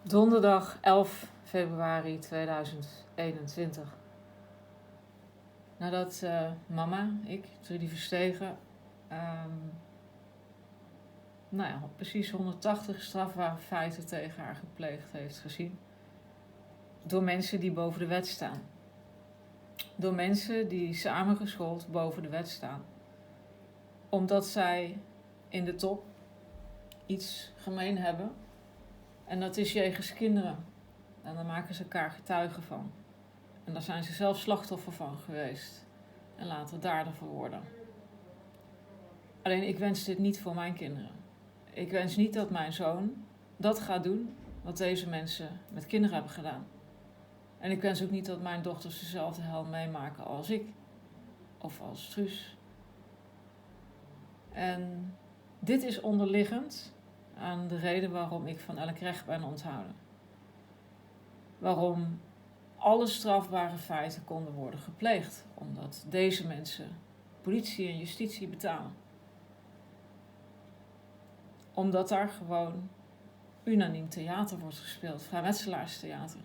Donderdag 11 februari 2021. Nadat mama, ik, Trudi Verstegen, precies 180 strafbare feiten tegen haar gepleegd heeft gezien. Door mensen die boven de wet staan. Door mensen die samengeschoold boven de wet staan. Omdat zij in de top iets gemeen hebben. En dat is jegens kinderen. En daar maken ze elkaar getuigen van. En daar zijn ze zelf slachtoffer van geweest. En later dader voor worden. Alleen ik wens dit niet voor mijn kinderen. Ik wens niet dat mijn zoon dat gaat doen wat deze mensen met kinderen hebben gedaan. En ik wens ook niet dat mijn dochters dezelfde hel meemaken als ik. Of als Truus. En dit is onderliggend aan de reden waarom ik van elk recht ben onthouden. Waarom alle strafbare feiten konden worden gepleegd. Omdat deze mensen politie en justitie betalen. Omdat daar gewoon unaniem theater wordt gespeeld. Vrijmetselaarstheater.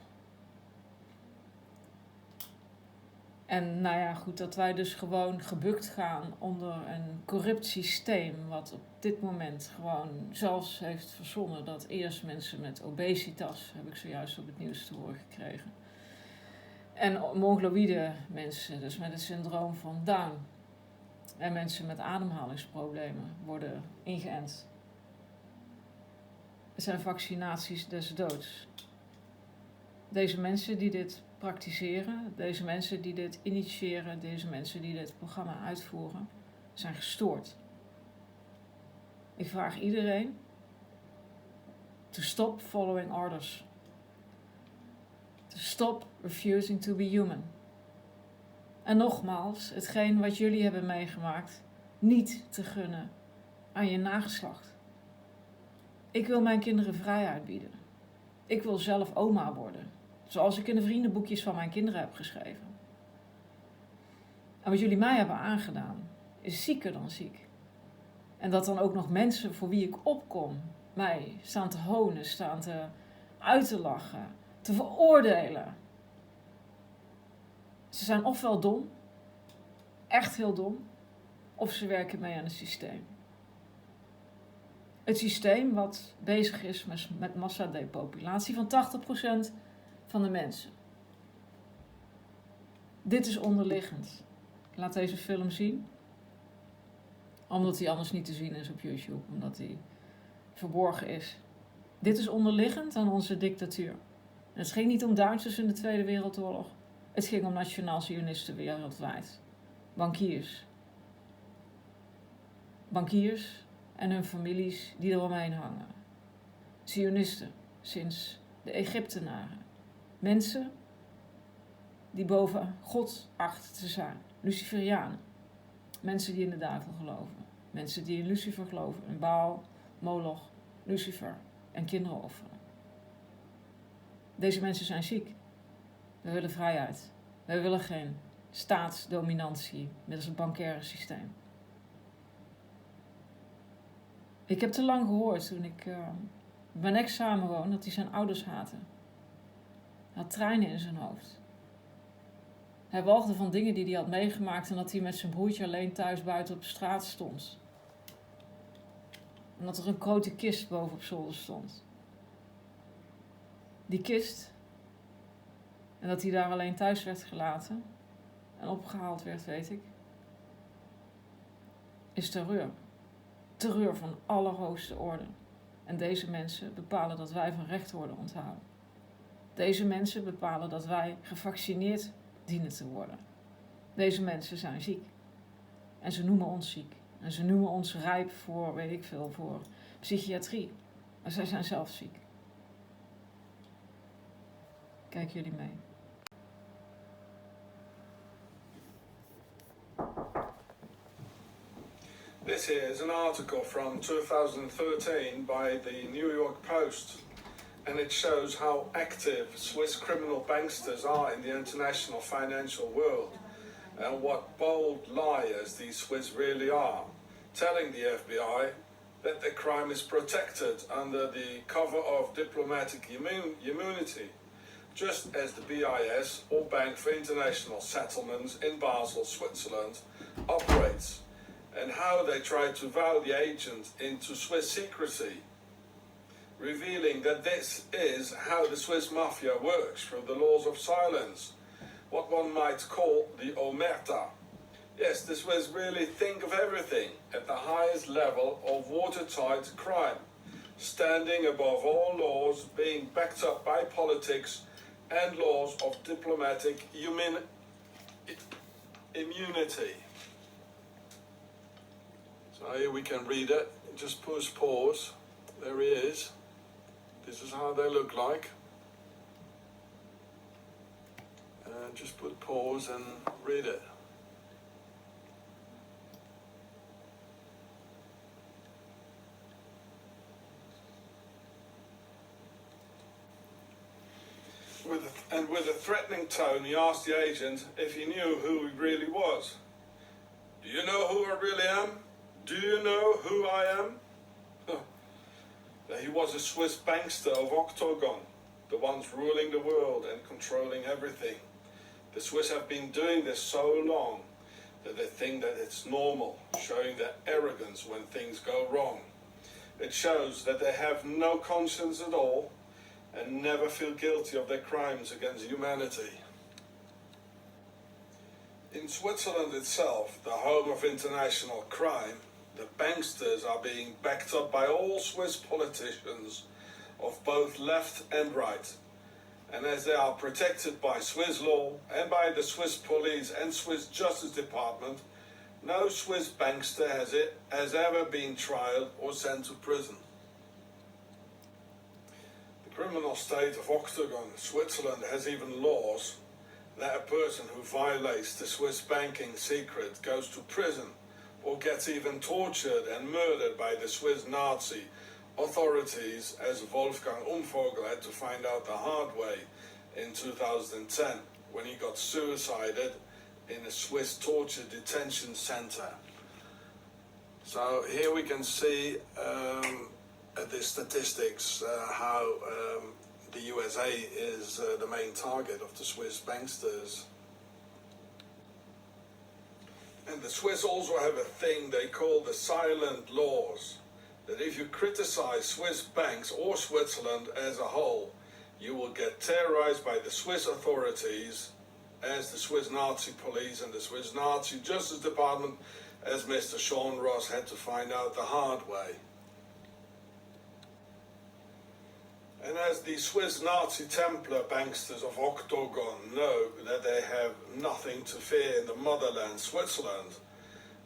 En goed, dat wij dus gewoon gebukt gaan onder een corrupt systeem. Wat op dit moment gewoon zelfs heeft verzonnen dat eerst mensen met obesitas, heb ik zojuist op het nieuws te horen gekregen. En mongoloïde mensen, dus met het syndroom van Down. En mensen met ademhalingsproblemen worden ingeënt. Het zijn vaccinaties des doods. Deze mensen die dit praktiseren, deze mensen die dit initiëren, deze mensen die dit programma uitvoeren, zijn gestoord. Ik vraag iedereen to stop following orders. To stop refusing to be human. En nogmaals, hetgeen wat jullie hebben meegemaakt, niet te gunnen aan je nageslacht. Ik wil mijn kinderen vrijheid bieden. Ik wil zelf oma worden. Zoals ik in de vriendenboekjes van mijn kinderen heb geschreven. En wat jullie mij hebben aangedaan, is zieker dan ziek. En dat dan ook nog mensen voor wie ik opkom, mij staan te honen, staan uit te lachen, te veroordelen. Ze zijn ofwel dom, echt heel dom, of ze werken mee aan het systeem. Het systeem wat bezig is met massadepopulatie van 80% van de mensen. Dit is onderliggend. Ik laat deze film zien. Omdat hij anders niet te zien is op YouTube. Omdat hij verborgen is. Dit is onderliggend aan onze dictatuur. En het ging niet om Duitsers in de Tweede Wereldoorlog. Het ging om nationaal-zionisten wereldwijd. Bankiers. Bankiers en hun families die eromheen hangen. Zionisten sinds de Egyptenaren. Mensen die boven God achten te zijn. Luciferianen. Mensen die in de duivel geloven. Mensen die in Lucifer geloven. In Baal, Moloch, Lucifer en kinderen offeren. Deze mensen zijn ziek. We willen vrijheid. We willen geen staatsdominantie middels het bankaire systeem. Ik heb te lang gehoord toen ik met mijn ex samenwoonde dat hij zijn ouders haatte. Hij had treinen in zijn hoofd. Hij walgde van dingen die hij had meegemaakt en dat hij met zijn broertje alleen thuis buiten op de straat stond. En dat er een grote kist boven op zolder stond. Die kist, en dat hij daar alleen thuis werd gelaten en opgehaald werd, weet ik, is terreur. Terreur van allerhoogste orde. En deze mensen bepalen dat wij van recht worden onthouden. Deze mensen bepalen dat wij gevaccineerd dienen te worden. Deze mensen zijn ziek. En ze noemen ons ziek. En ze noemen ons rijp voor, weet ik veel, voor psychiatrie. Maar zij zijn zelf ziek. Kijk jullie mee. This here is an article from 2013 by the New York Post, and it shows how active Swiss criminal banksters are in the international financial world, and what bold liars these Swiss really are, telling the FBI that the crime is protected under the cover of diplomatic immunity, just as the BIS, or Bank for International Settlements in Basel, Switzerland, operates, and how they try to vow the agent into Swiss secrecy, revealing that this is how the Swiss Maffia works through the laws of silence, what one might call the omerta. Yes, the Swiss really think of everything at the highest level of watertight crime, standing above all laws, being backed up by politics and laws of diplomatic immunity. So here we can read it. Just push pause. There he is. This is how they look like. And just put pause and read it. With a threatening tone, he asked the agent if he knew who he really was. Do you know who I really am? Do you know who I am? That he was a Swiss bankster of Octagon, the ones ruling the world and controlling everything. The Swiss have been doing this so long that they think that it's normal, showing their arrogance when things go wrong. It shows that they have no conscience at all and never feel guilty of their crimes against humanity. In Switzerland itself, the home of international crime, the banksters are being backed up by all Swiss politicians of both left and right. And as they are protected by Swiss law and by the Swiss police and Swiss Justice Department, no Swiss bankster has ever been tried or sent to prison. The criminal state of Octagon, Switzerland, has even laws that a person who violates the Swiss banking secret goes to prison or gets even tortured and murdered by the Swiss Nazi authorities, as Wolfgang Umvogel had to find out the hard way in 2010 when he got suicided in a Swiss torture detention center. So here we can see the statistics, how the USA is the main target of the Swiss banksters. And the Swiss also have a thing they call the silent laws, that if you criticize Swiss banks or Switzerland as a whole, you will get terrorized by the Swiss authorities, as the Swiss Nazi police and the Swiss Nazi Justice Department, as Mr. Sean Ross had to find out the hard way. And as the Swiss Nazi Templar banksters of Octagon know that they have nothing to fear in the motherland Switzerland,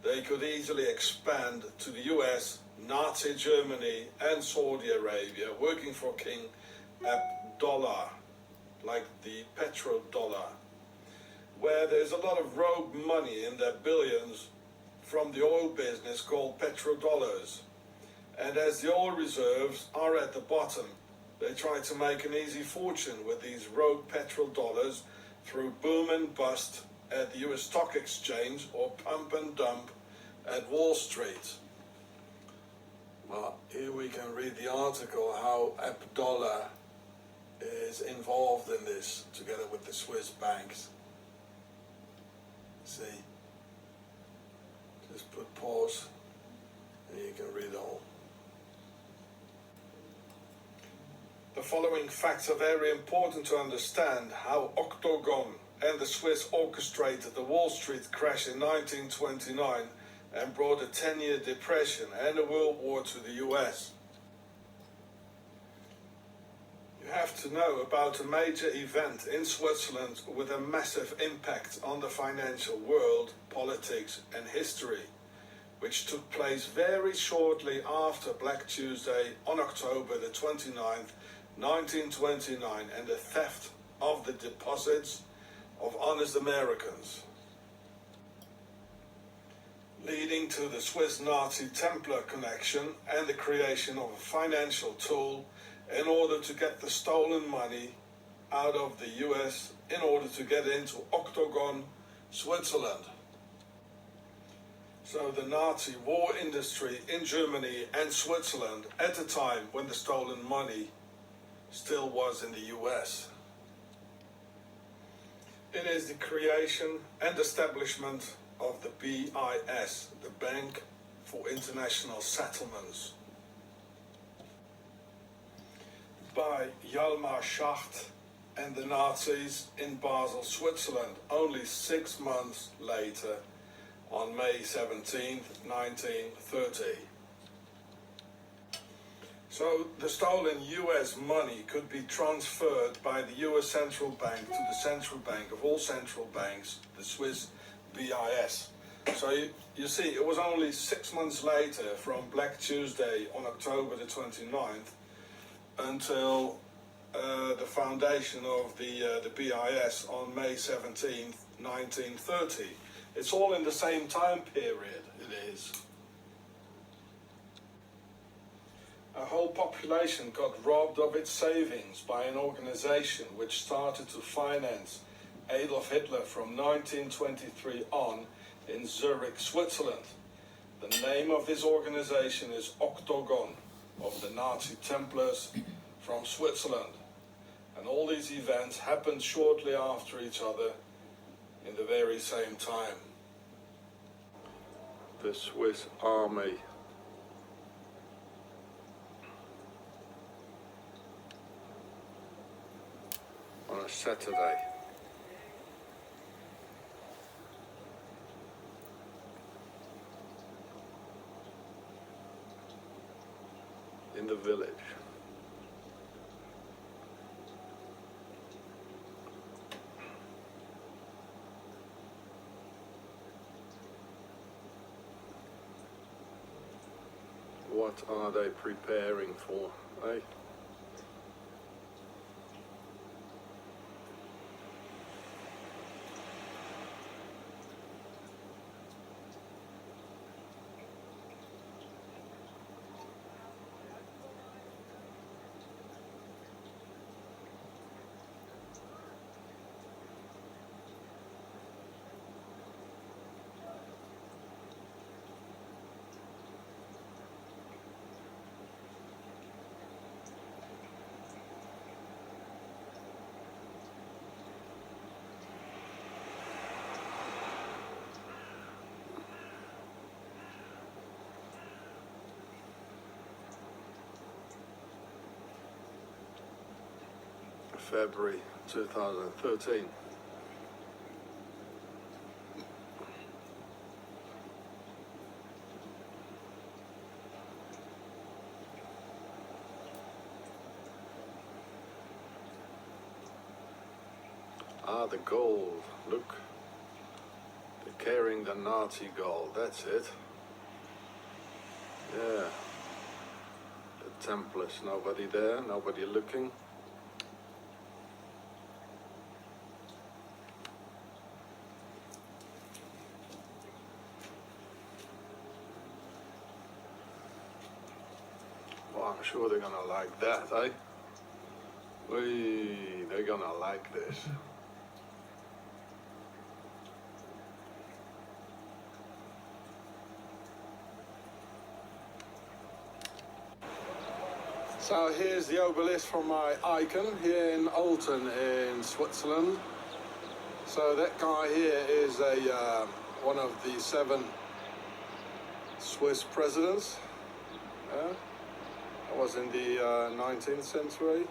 they could easily expand to the US, Nazi Germany and Saudi Arabia, working for King Abdullah, like the petrodollar, where there's a lot of rogue money in their billions from the oil business called petrodollars. And as the oil reserves are at the bottom, they try to make an easy fortune with these rogue petrodollars through boom and bust at the US Stock Exchange or pump and dump at Wall Street. Well, here we can read the article how Abdullah is involved in this together with the Swiss banks. See? Just put pause and you can read all. The following facts are very important to understand how Octagon and the Swiss orchestrated the Wall Street crash in 1929 and brought a 10-year depression and a world war to the US. You have to know about a major event in Switzerland with a massive impact on the financial world, politics and history, which took place very shortly after Black Tuesday on October the 29th, 1929, and the theft of the deposits of honest Americans, leading to the Swiss Nazi Templar connection and the creation of a financial tool in order to get the stolen money out of the US in order to get into Octagon, Switzerland. So the Nazi war industry in Germany and Switzerland at the time when the stolen money still was in the US. It is the creation and establishment of the BIS, the Bank for International Settlements, by Hjalmar Schacht and the Nazis in Basel, Switzerland, only 6 months later, on May 17, 1930. So the stolen US money could be transferred by the US Central Bank to the central bank of all central banks, the Swiss BIS. So you see, it was only 6 months later, from Black Tuesday on October the 29th, until the foundation of the BIS on May 17th, 1930. It's all in the same time period, it is. A whole population got robbed of its savings by an organization which started to finance Adolf Hitler from 1923 on in Zurich, Switzerland. The name of this organization is Octagon, of the Nazi Templars from Switzerland. And all these events happened shortly after each other in the very same time. The Swiss Army. On a Saturday. In the village. What are they preparing for, eh? February 2013. Ah, the gold, look. They're carrying the Nazi gold, that's it. Yeah. The Templars, nobody there, nobody looking. I'm sure they're gonna like that, eh? Wee, they're gonna like this. So here's the obelisk from my icon here in Olten in Switzerland. So that guy here is one of the 7 Swiss presidents. That was in the 19th century,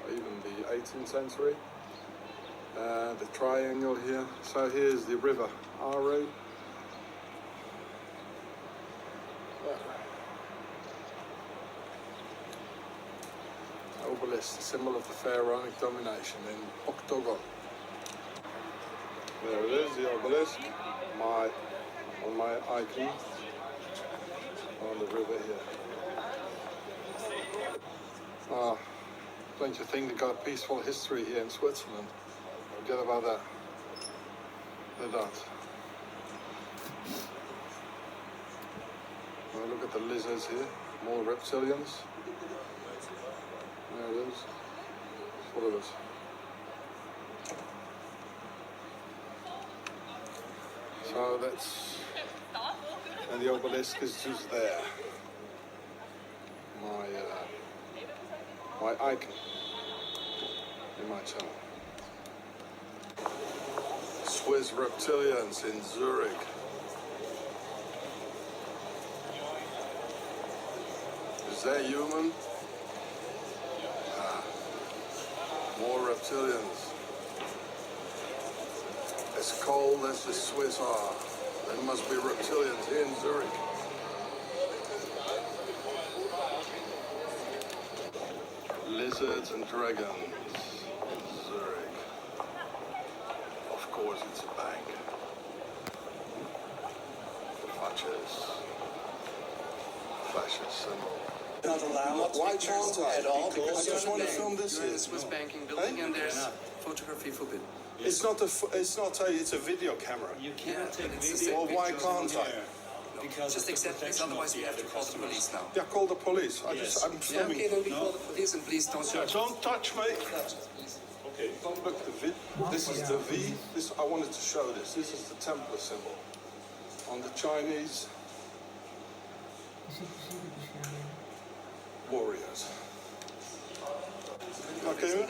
or even the 18th century. The triangle here. So here's the river Aru. Obelisk, symbol of the pharaonic domination in Octagon. There it is, the obelisk. On my icon on the river here. Ah, don't you think they've got a peaceful history here in Switzerland? Forget about that. They don't. Well, look at the lizards here, more reptilians. There it is. Full of it. So that's and the obelisk is just there. My icon in my channel. Swiss reptilians in Zurich. Is that human? More reptilians. As cold as the Swiss are, there must be reptilians here in Zurich. Lizards and dragons in Zurich. Of course it's a bank. The fascist symbol. Not allowed. Why can't I? At all? Because I just want to film this We're in here. a Swiss banking building and there's photography forbidden. It's a video camera. You can't take it's the video. same Well, why pictures can't from I? here Because Just of the accept this, protection of otherwise we the have to other call the customers. police now. Yeah, call the police. I'm Yes. filming. Okay, then we No. call the police and please don't touch. Don't touch me. Please. Okay. Don't look the V. This is the V. This I wanted to show this. This is the Templar symbol. On the Chinese warriors. Okay.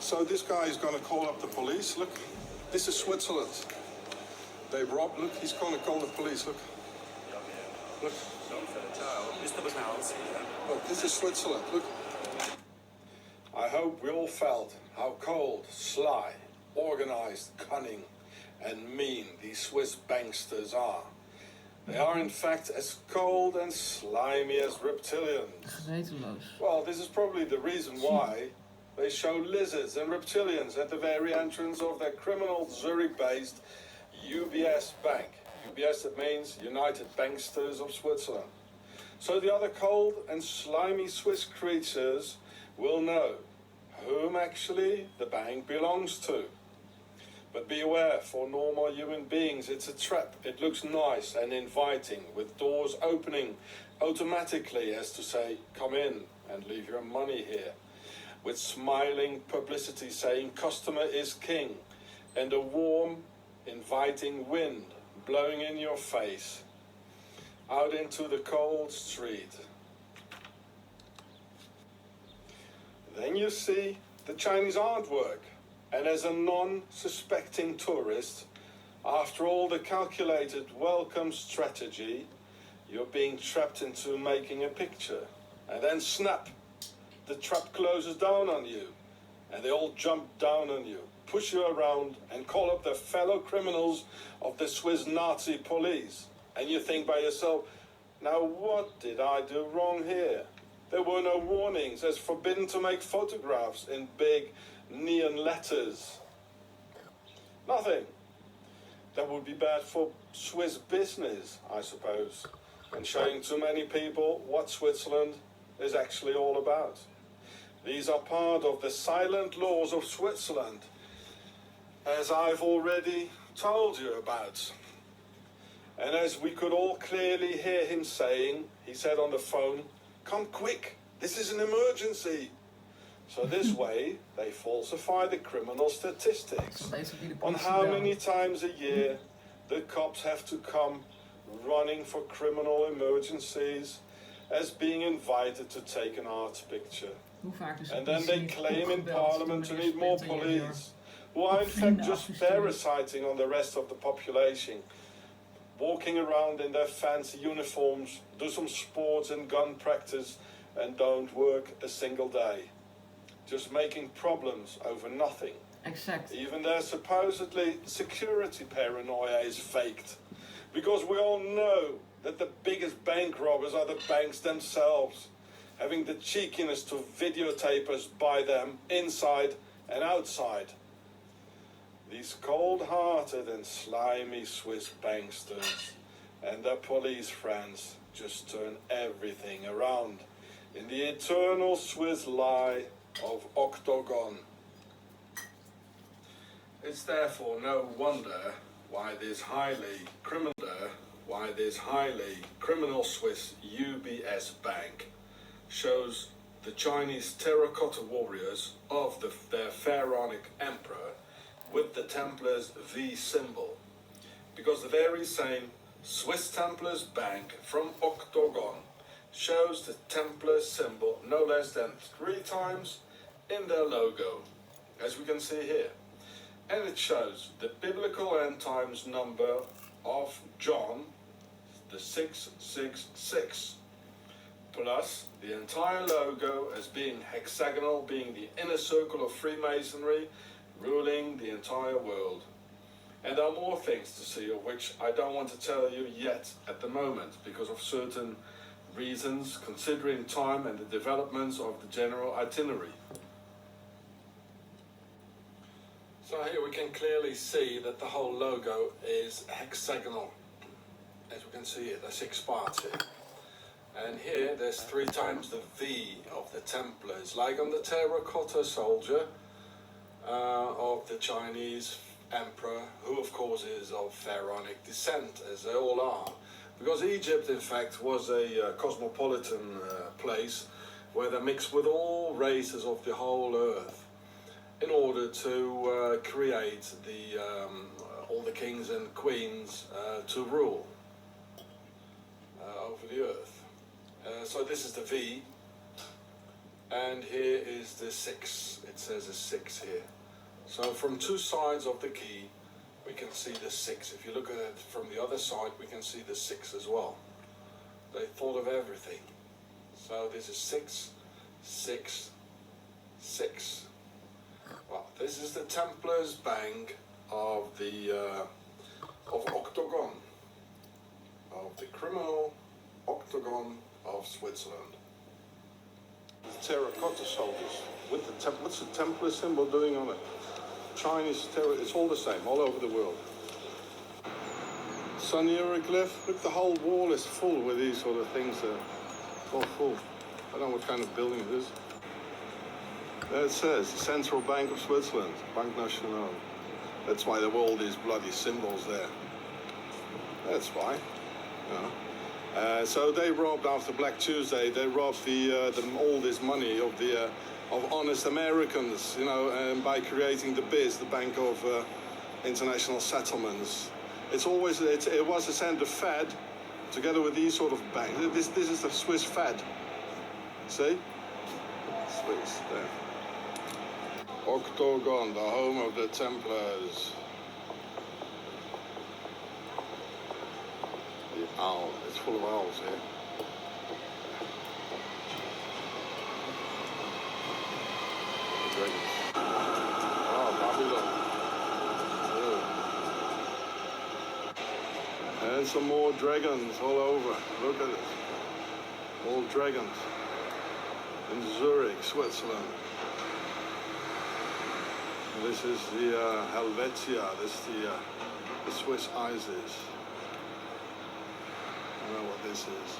So this guy is going to call up the police. Look, this is Switzerland. They robbed. Look, he's going to call the police. Look. Look. Look, this is Switzerland. Look. I hope we all felt how cold, sly, organized, cunning, and mean these Swiss banksters are. They are in fact as cold and slimy as reptilians. Gewetenloos. Well, this is probably the reason why they show lizards and reptilians at the very entrance of their criminal Zurich-based UBS bank. UBS, that means United Banksters of Switzerland. So the other cold and slimy Swiss creatures will know whom actually the bank belongs to. But beware, for normal human beings, it's a trap. It looks nice and inviting, with doors opening automatically as to say, come in and leave your money here. With smiling publicity saying, customer is king, and a warm, inviting wind blowing in your face. Out into the cold street. Then you see the Chinese artwork. And as a non-suspecting tourist, after all the calculated welcome strategy, you're being trapped into making a picture. And then snap, the trap closes down on you. And they all jump down on you, push you around, and call up the fellow criminals of the Swiss Nazi police. And you think by yourself, now what did I do wrong here? There were no warnings as forbidden to make photographs in big neon letters. Nothing. That would be bad for Swiss business, I suppose, and showing too many people what Switzerland is actually all about. These are part of the silent laws of Switzerland, as I've already told you about. And as we could all clearly hear him saying, he said on the phone, come quick, this is an emergency. So this way, they falsify the criminal statistics on how many times a year the cops have to come running for criminal emergencies as being invited to take an art picture. And then they claim in Parliament to need more police, who are in fact just parasiting on the rest of the population, walking around in their fancy uniforms, do some sports and gun practice, and don't work a single day. Just making problems over nothing. Exact. Even their supposedly security paranoia is faked. Because we all know that the biggest bank robbers are the banks themselves, having the cheekiness to videotape us by them inside and outside. These cold-hearted and slimy Swiss banksters and their police friends just turn everything around in the eternal Swiss lie of Octagon. It's therefore no wonder why this highly criminal Swiss UBS bank shows the Chinese terracotta warriors of their pharaonic emperor with the Templars V symbol, because the very same Swiss Templars Bank from Octagon shows the Templar symbol no less than 3 times in their logo, as we can see here. And it shows the biblical end times number of John, the 666, plus the entire logo as being hexagonal, being the inner circle of Freemasonry, ruling the entire world. And there are more things to see, of which I don't want to tell you yet at the moment, because of certain reasons, considering time and the developments of the general itinerary. So here we can clearly see that the whole logo is hexagonal. As we can see it, there's 6 parts here. And here there's 3 times the V of the Templars, like on the terracotta soldier of the Chinese emperor, who of course is of pharaonic descent, as they all are. Because Egypt, in fact, was a cosmopolitan place where they mixed with all races of the whole earth in order to create all the kings and queens to rule over the earth. So this is the V, and here is the 6. It says a 6 here. So from 2 sides of the key, we can see the 6. If you look at it from the other side, we can see the 6 as well. They thought of everything. So this is 6, 6, 6. Well, this is the Templars Bank of Octagon, of the criminal Octagon of Switzerland. The terracotta soldiers with the what's the Templar symbol doing on it? Chinese it's all the same, all over the world. Sun hieroglyph, look, the whole wall is full with these sort of things. All full. I don't know what kind of building it is. There it says, the Central Bank of Switzerland, Banque Nationale. That's why there were all these bloody symbols there. That's why. Yeah. So they robbed after Black Tuesday. They robbed all this money of honest Americans, by creating the BIS, the Bank of International Settlements. It was the Fed, together with these sort of banks. This is the Swiss Fed. See? Swiss there. Octagon, the home of the Templars. The owl. It's full of owls here. Dragons. Oh, Babylon. Yeah. And some more dragons all over. Look at it. All dragons. In Zurich, Switzerland. And this is the Helvetia. This is the Swiss Isis. I don't know what this is.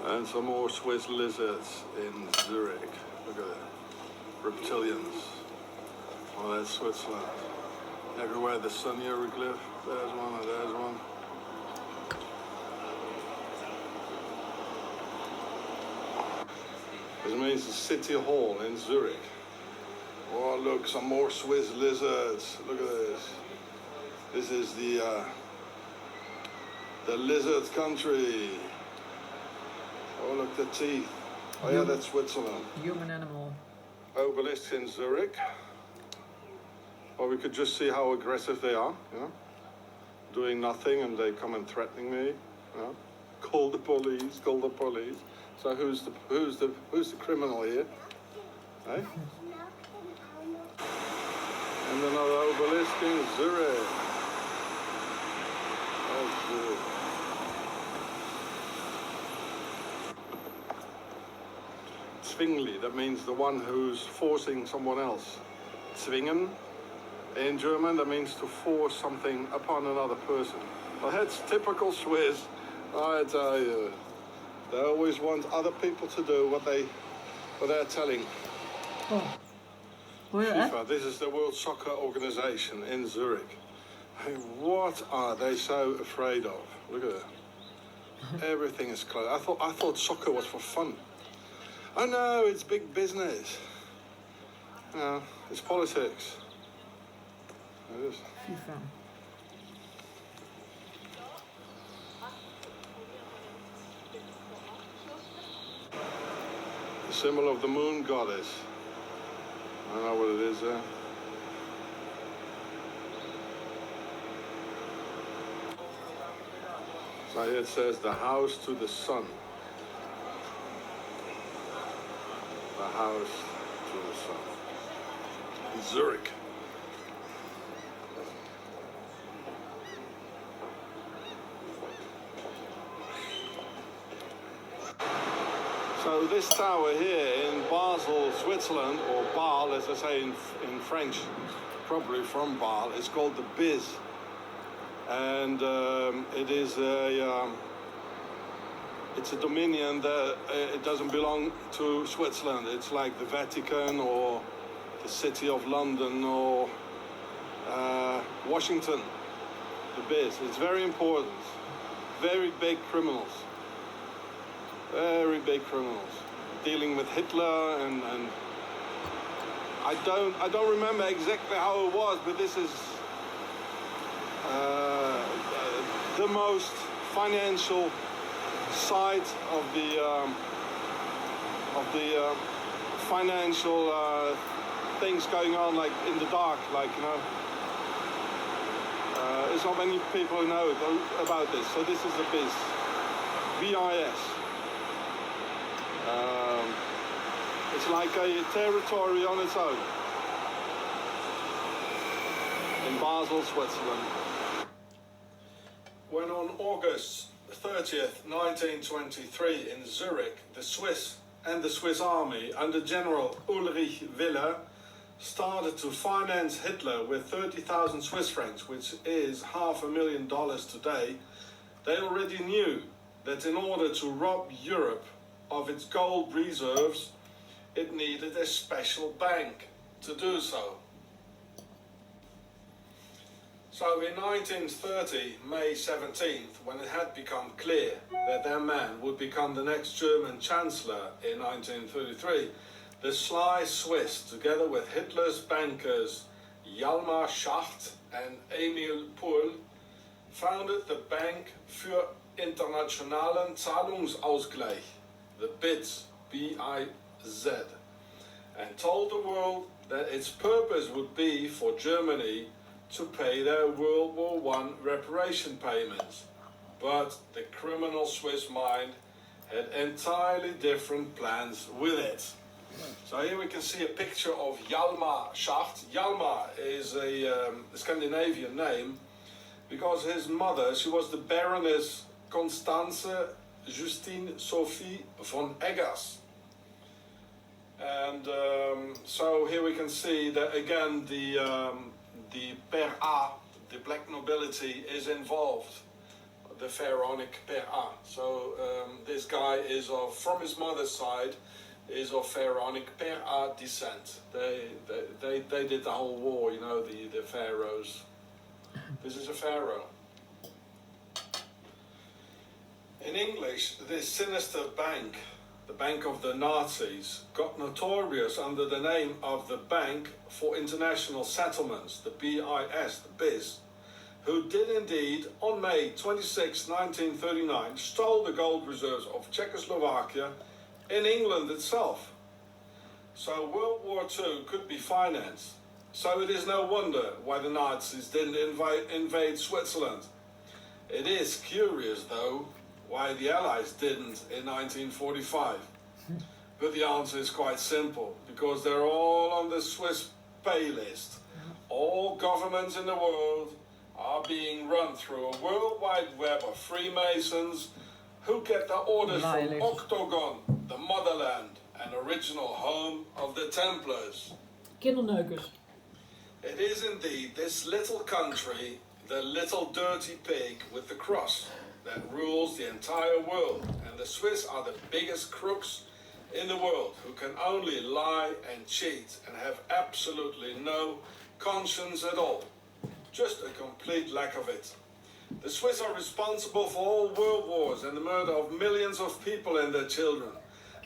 And some more Swiss lizards in Zurich. Look at that. Reptilians. Oh, that's Switzerland. Everywhere the sun hieroglyph. There's one and there's one. This means the City Hall in Zurich. Oh, look, some more Swiss lizards. Look at this. This is the lizard country. Oh, look, the teeth. Oh, yeah, that's Switzerland. Human animal. Obelisk in Zurich. Or we could just see how aggressive they are, doing nothing, and they come and threatening me, Call the police, call the police. So who's the criminal here? Eh? And another obelisk in Zurich. Oh, Zurich. Zwingli, that means the one who's forcing someone else. Zwingen, in German, that means to force something upon another person. Well, that's typical Swiss, I tell you. They always want other people to do what they're telling. Oh. FIFA, this is the World Soccer Organization in Zurich. Hey, what are they so afraid of? Look at that. Everything is closed. I thought soccer was for fun. Oh no, it's big business. It's politics. It is. FIFA. The symbol of the moon goddess. I don't know what it is there. So here it says the house to the sun. The house to the sun. Zurich. So this tower here in Basel, Switzerland, or Basel, as I say in French, probably from Basel, is called the Biz. And it is it's a dominion that it doesn't belong to Switzerland. It's like the Vatican or the City of London or Washington, the Biz. It's very important. Very big criminals. Very big criminals. Dealing with Hitler and I don't remember exactly how it was, but this is the most financial side of the financial things going on, like in the dark, like, you know. There's not many people who know about this. So this is the BIS, BIS. It's like a territory on its own in Basel, Switzerland. When on August 30th, 1923 in Zurich, the Swiss and the Swiss army under General Ulrich Wille started to finance Hitler with 30,000 Swiss francs, which is $500,000 today, they already knew that in order to rob Europe of its gold reserves, it needed a special bank to do so. So in 1930, May 17th, when it had become clear that their man would become the next German Chancellor in 1933, the sly Swiss, together with Hitler's bankers Hjalmar Schacht and Emil Pohl, founded the Bank für Internationalen Zahlungsausgleich, the BIZ, B-I-Z, and told the world that its purpose would be for Germany to pay their World War I reparation payments. But the criminal Swiss mind had entirely different plans with it. So here we can see a picture of Hjalmar Schacht. Hjalmar is a Scandinavian name because his mother, she was the Baroness Constance Justine Sophie von Eggers. And so here we can see that again the per A, the black nobility, is involved, the pharaonic per A. So this guy is from his mother's side, is of pharaonic per A descent. They did the whole war, you know, the pharaohs. This is a pharaoh. In English, this sinister bank, the Bank of the Nazis, got notorious under the name of the Bank for International Settlements, the BIS, the BIS, who did indeed, on May 26, 1939, stole the gold reserves of Czechoslovakia in England itself. So World War II could be financed. So it is no wonder why the Nazis didn't invade Switzerland. It is curious, though, why the Allies didn't in 1945. But the answer is quite simple, because they're all on the Swiss pay list. All governments in the world are being run through a worldwide web of Freemasons who get their orders from Octagon, the motherland and original home of the Templars. Kinderneukers. It is indeed this little country, the little dirty pig with the cross, that rules the entire world, and the Swiss are the biggest crooks in the world who can only lie and cheat and have absolutely no conscience at all. Just a complete lack of it. The Swiss are responsible for all world wars and the murder of millions of people and their children.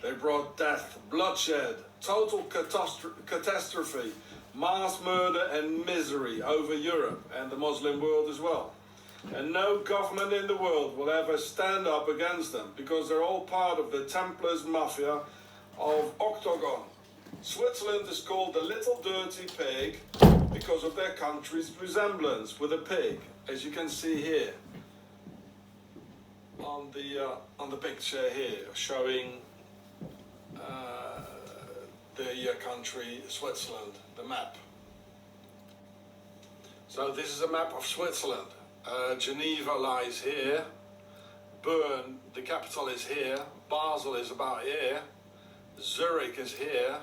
They brought death, bloodshed, total catastrophe, mass murder and misery over Europe and the Muslim world as well. And no government in the world will ever stand up against them because they're all part of the Templars Maffia of Octagon. Switzerland is called the little dirty pig because of their country's resemblance with a pig, as you can see here on the picture here, showing the country Switzerland, the map. So this is a map of Switzerland. Geneva lies here, Bern, the capital, is here, Basel is about here, Zurich is here,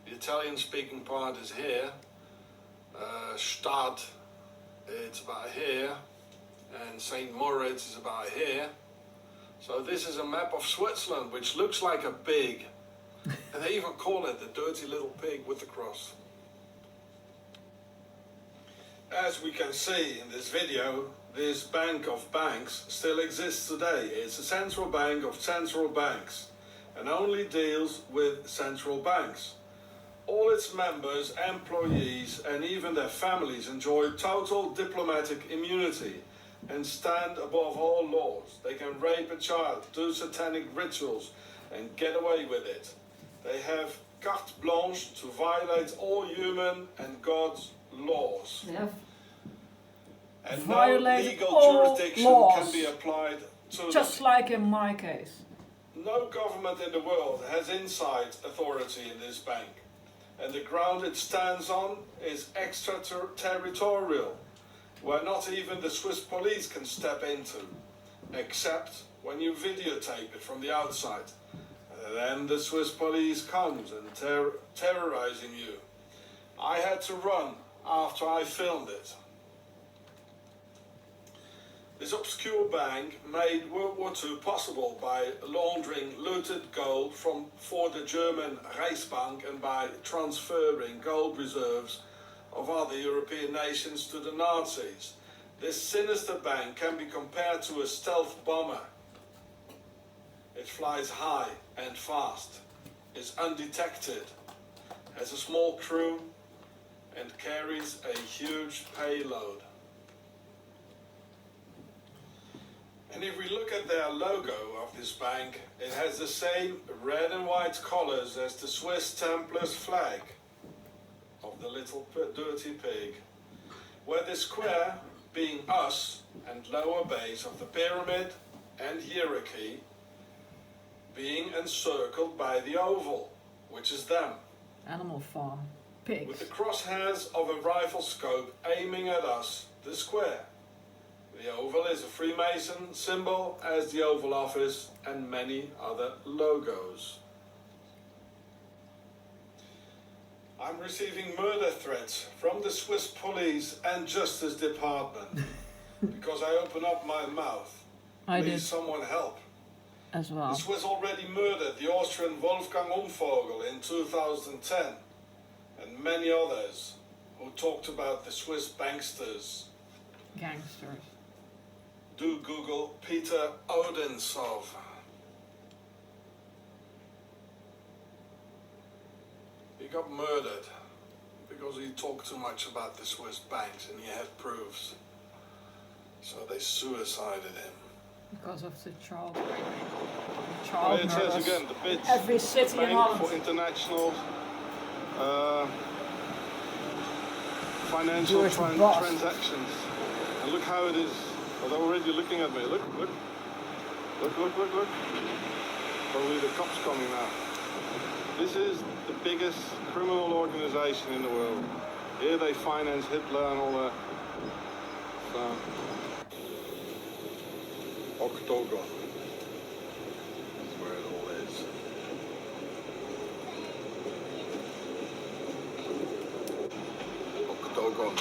the Italian-speaking part is here, Stad, it's about here, and St. Moritz is about here. So this is a map of Switzerland, which looks like a pig. And they even call it the dirty little pig with the cross. As we can see in this video, this bank of banks still exists today. It's a central bank of central banks and only deals with central banks. All its members, employees and even their families enjoy total diplomatic immunity and stand above all laws. They can rape a child, do satanic rituals and get away with it. They have carte blanche to violate all human and God's laws. They have And no violated legal all jurisdiction laws, can be applied to just them. like in my case. No government in the world has inside authority in this bank. And the ground it stands on is extraterritorial, where not even the Swiss police can step into, except when you videotape it from the outside. Then the Swiss police comes and terrorizing you. I had to run after I filmed it. This obscure bank made World War II possible by laundering looted gold for the German Reichsbank and by transferring gold reserves of other European nations to the Nazis. This sinister bank can be compared to a stealth bomber. It flies high and fast, is undetected, has a small crew and carries a huge payload. And if we look at their logo of this bank, it has the same red and white colors as the Swiss Templars flag of the little dirty pig, where the square being us and lower base of the pyramid and hierarchy being encircled by the oval, which is them. Animal farm. Pigs. With the crosshairs of a rifle scope aiming at us, the square. The oval is a Freemason symbol, as the Oval Office and many other logos. I'm receiving murder threats from the Swiss police and Justice Department because I open up my mouth. I Please did someone help. as The well. Swiss already murdered the Austrian Wolfgang Umvogel in 2010 and many others who talked about the Swiss banksters. Gangsters. Do Google Peter Odensov. He got murdered because he talked too much about the Swiss banks and he had proofs. So they suicided him. Because of the child Well, it says murders. again, the BIT Every city in Bank Holland. for International Financial George Boss. Transactions. And look how it is. Oh, they're already looking at me. Look, look. Look, look, look, look. Probably the cops coming now. This is the biggest criminal organization in the world. Here they finance Hitler and all that. So, Octagon. That's where it all is. Octagon.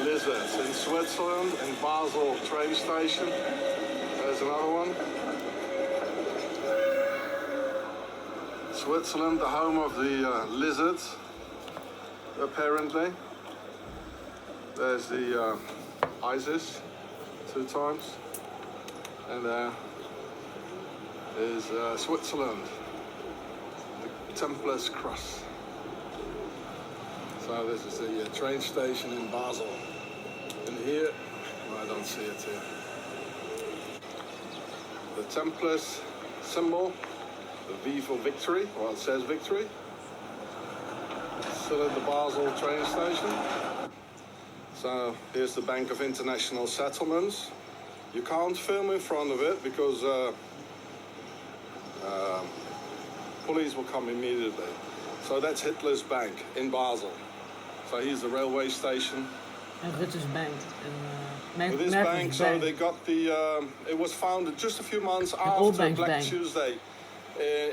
Lizards in Switzerland, in Basel train station. There's another one. Switzerland, the home of the lizards, apparently. There's the ISIS 2 times. And is Switzerland, the Templars Cross. So this is the train station in Basel. And here, well, I don't see it here. The Templars symbol, the V for victory, well, it says victory. Still at the Basel train station. So here's the Bank of International Settlements. You can't film in front of it because police will come immediately. So that's Hitler's bank in Basel. So here's the railway station. En Rutte's bank. En With this bank, so they got the. It was founded just a few months after Black Tuesday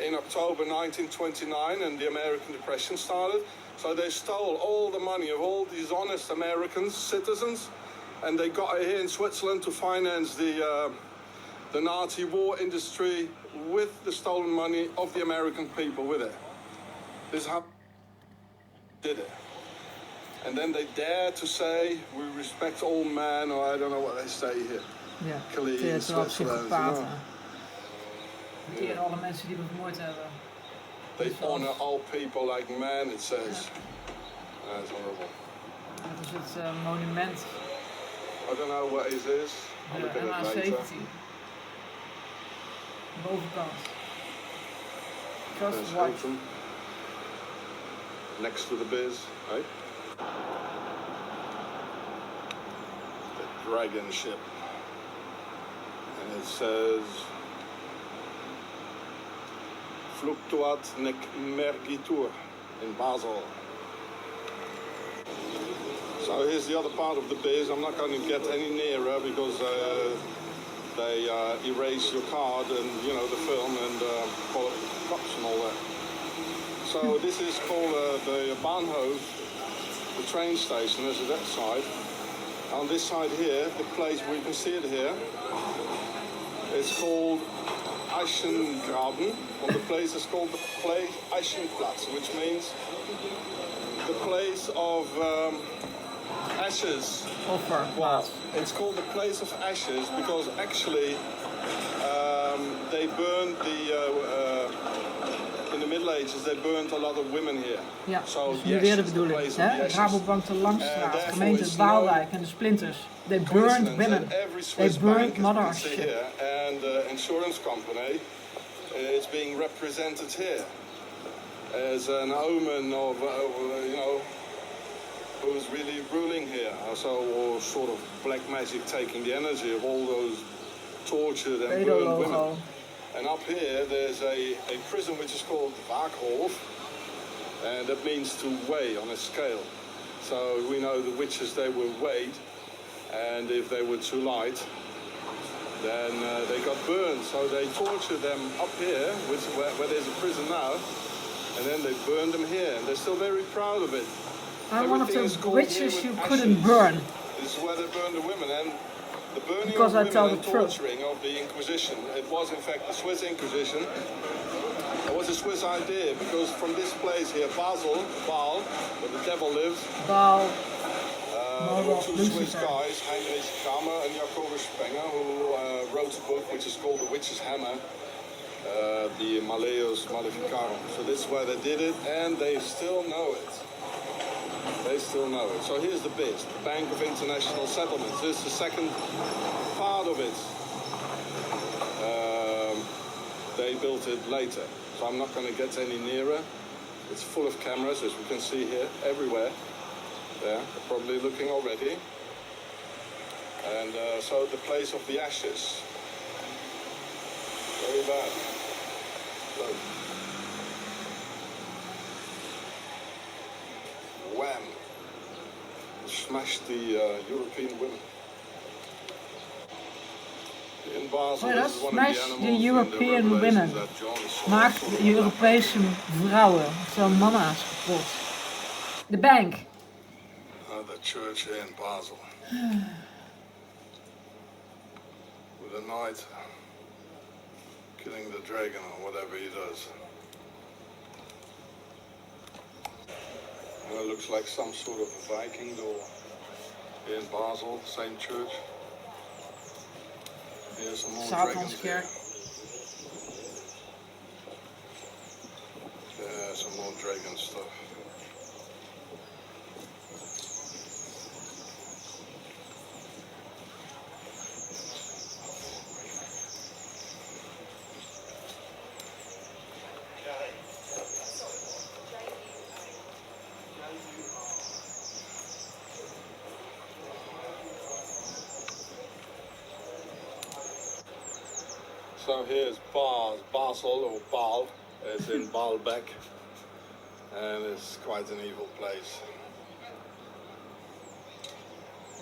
in October 1929, and the American Depression started. So they stole all the money of all these honest American citizens, and they got it here in Switzerland to finance the Nazi war industry with the stolen money of the American people with it. This is how they did it. And then they dare to say, we respect all men, or I don't know what they say here. Ja, Clean Switzerland. Die en alle mensen die we vermoord hebben. They honor all people like men, it says. That's horrible. Dat is het monument. I don't know what it is. I'll look at it later. MH17. Bovenkant. Just There's watch. Hilton. Next to the biz, right? The dragon ship. And it says Fluctuat nec mergitur in Basel. So here's the other part of the base. I'm not going to get any nearer because they erase your card and, you know, the film and call it cops and all that. So this is called the Bahnhof, the train station. This is that side. On this side here, the place where you can see it here, it's called Eichengraben, and the place is called the place Eichenplatz, which means the place of ashes. Well, it's called the place of ashes because actually they burned in the Middle Ages they burned a lot of women here. Ja, so dus nu weer de bedoeling. Rabobank de Langstraat, gemeente Waalwijk en de Splinters. They burned women. They burned mothers. And the insurance company is being represented here as an omen of, you know, who's really ruling here. Or sort of black magic taking the energy of all those tortured and burned women. And up here there's a prison which is called Waaghof, and that means to weigh on a scale. So we know the witches, they were weighed, and if they were too light, then they got burned. So they tortured them up here, where there's a prison now, and then they burned them here, and they're still very proud of it. I'm one of the witches you couldn't burn. This is where they burned the women, and the burning because of women and truth. torturing of the Inquisition, it was in fact the Swiss Inquisition. It was a Swiss idea because from this place here, Basel, Baal, where the devil lives, Baal, two Swiss guys, Heinrich Kramer and Jacobus Spenger, who wrote a book which is called The Witch's Hammer, the Malleus Maleficarum. So this is where they did it, and they still know it. They still know it. So here's the BIS, the Bank of International Settlements. This is the second part of it. They built it later, so I'm not going to get any nearer. It's full of cameras, as we can see here, everywhere. There, they're probably looking already. And so the place of the ashes. Very bad. Look. Wham! Smashed the European women. In Basel, dat smashed the European women. Maakt de Europese vrouwen, oftewel mama's, kapot. De bank. The church in Basel. With a knight killing the dragon or whatever he does. It looks like some sort of a Viking door in Basel, same church. Here's some more dragons here. dragon stuff. So here's Basel, or Baal, as in Baalbek, and it's quite an evil place.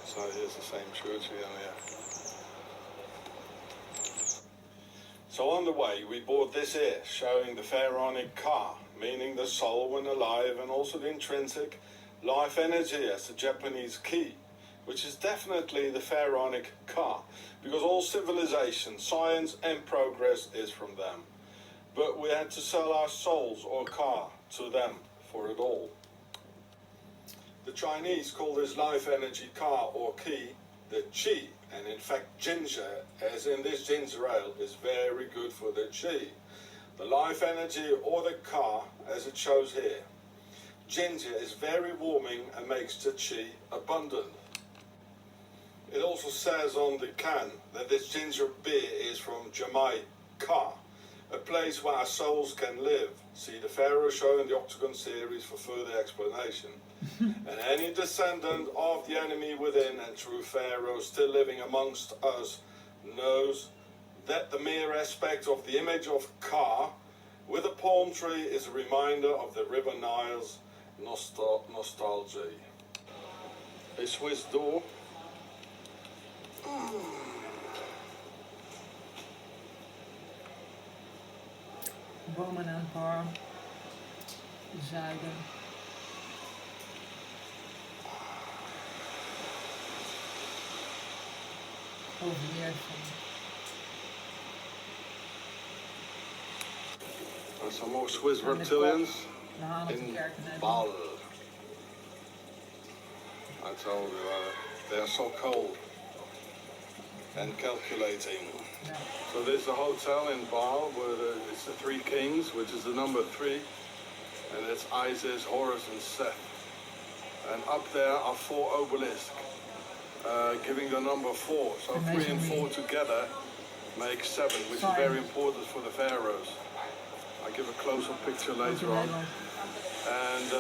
So here's the same church here. So on the way we bought this here, showing the pharaonic car, meaning the soul when alive, and also the intrinsic life energy as the Japanese key, which is definitely the pharaonic car, because all civilization, science and progress is from them. But we had to sell our souls or car to them for it all. The Chinese call this life energy car or key the chi, and in fact ginger, as in this ginger ale, is very good for the chi. The life energy or the car, as it shows here. Ginger is very warming and makes the chi abundant. It also says on the can that this ginger beer is from Jamaica, a place where our souls can live. See the Pharaoh show in the Octagon series for further explanation. And any descendant of the enemy within and true Pharaoh still living amongst us knows that the mere aspect of the image of Ka with a palm tree is a reminder of the River Nile's nostalgia. A Swiss door. Bomen en Voor, zuiden. Overleven. And some more Swiss reptilians in Baal. I told you, they are so cold and calculating. Ja. So there's a hotel in Baal where it's the Three Kings, which is the number 3, and it's Isis, Horus, and Seth. And up there are 4 obelisks, giving the number 4. So 3 and 4 together make 7, which is very important for the pharaohs. I'll give a closer picture later on. And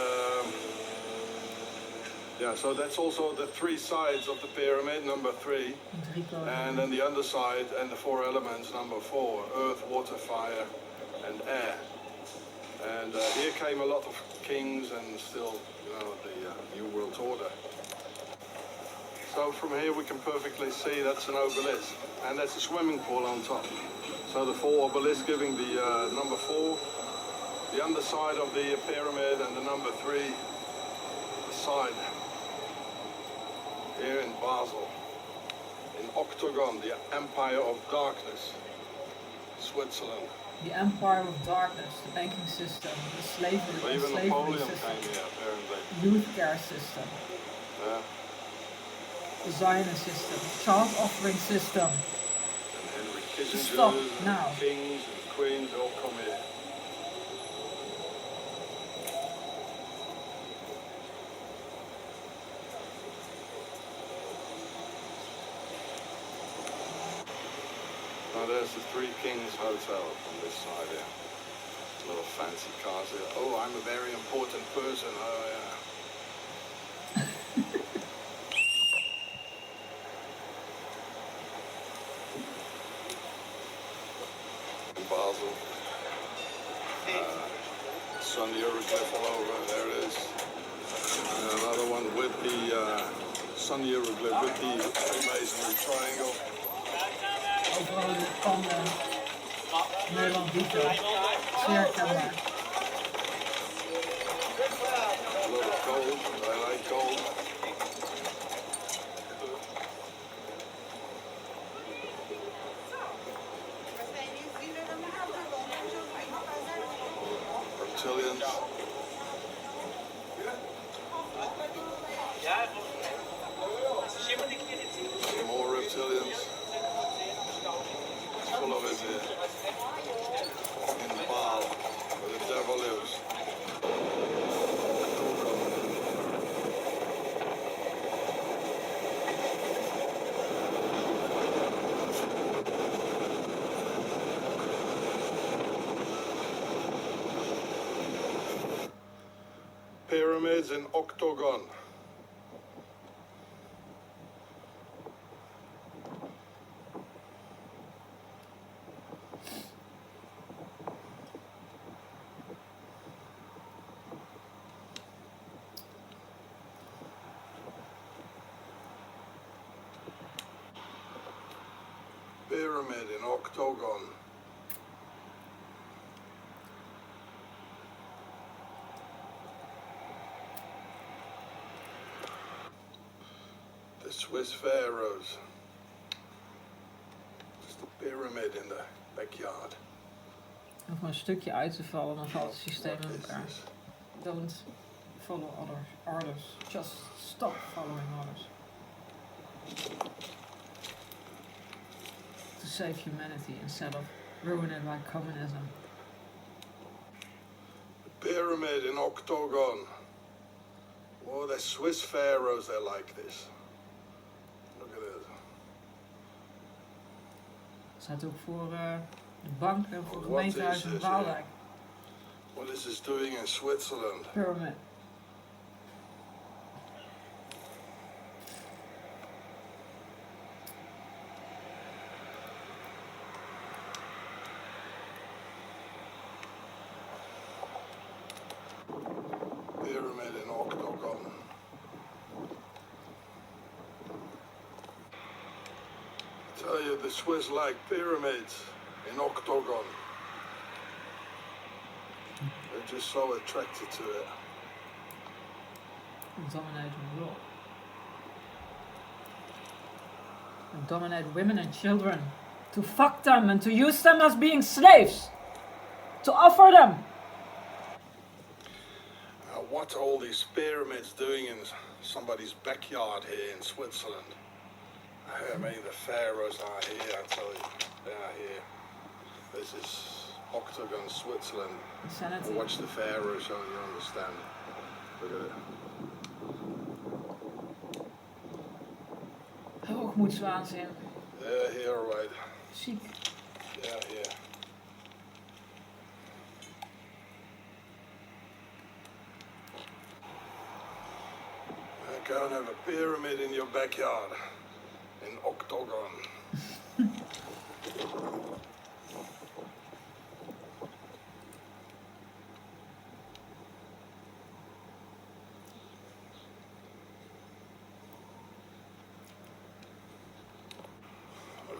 yeah, so that's also the 3 sides of the pyramid, number 3. And then the underside and the 4 elements, number 4, earth, water, fire, and air. And here came a lot of kings and still, you know, the New World Order. So from here we can perfectly see that's an obelisk, and that's a swimming pool on top. So the 4 obelisks giving the number 4, the underside of the pyramid, and the number 3, the side. Here in Basel, in Octagon, the Empire of Darkness, Switzerland. The Empire of Darkness, the banking system, the slavery, So even slavery Napoleon system, came here, apparently. youth care system, Yeah. the Zionist system, child offering system. And Henry Kissinger, Stop and now. kings and queens all come here. Now there's the Three Kings Hotel from this side here. Little fancy cars here. Oh, I'm a very important person. Oh, yeah. In Basel. Sun hieroglyph all over. There it is. And another one with the sun hieroglyph with the Freemasonry triangle. Overal de panden, Nederland Dito, zeer herkenbaar. A lot of gold. I like gold. Reptilians. More reptilians. It's full of it here. In Baal, where the devil lives. pyramids in Octagon. Pyramid in Octagon. The Swiss pharaohs. Just a pyramid in the backyard. Om een stukje uit te vallen, dan valt het systeem What in is elkaar. this? Don't follow orders. Just stop following orders. To save humanity instead of ruin it by communism. The pyramid in Octagon. Oh, the Swiss pharaohs, they're like this. Look at it. Dat staat ook voor de bank en voor What gemeentehuis is in this, Waalwijk. What is this doing in Switzerland? Pyramid. Pyramid in Octagon. I tell you, the Swiss like pyramids in Octagon. They're just so attracted to it. Dominate the world. And dominate women and children. To fuck them and to use them as being slaves. To offer them. What are all these pyramids doing in somebody's backyard here in Switzerland? I mean, the pharaohs are here, I tell you. They are here. This is Octagon, Switzerland. Insanity. Watch the pharaohs so you understand. Look at it. Hoogmoedswaanzin. Yeah, here, right. Ziek. Yeah, here. Go and have a pyramid in your backyard. In Octagon.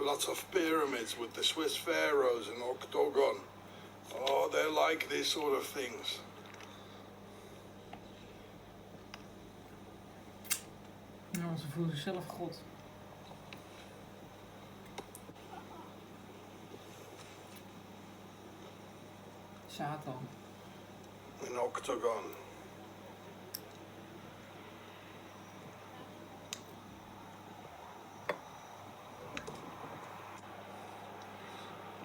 Lots of pyramids with the Swiss pharaohs in Octagon. Oh, they like these sort of things. Nou, ze voelen zichzelf God. Satan. In Octagon.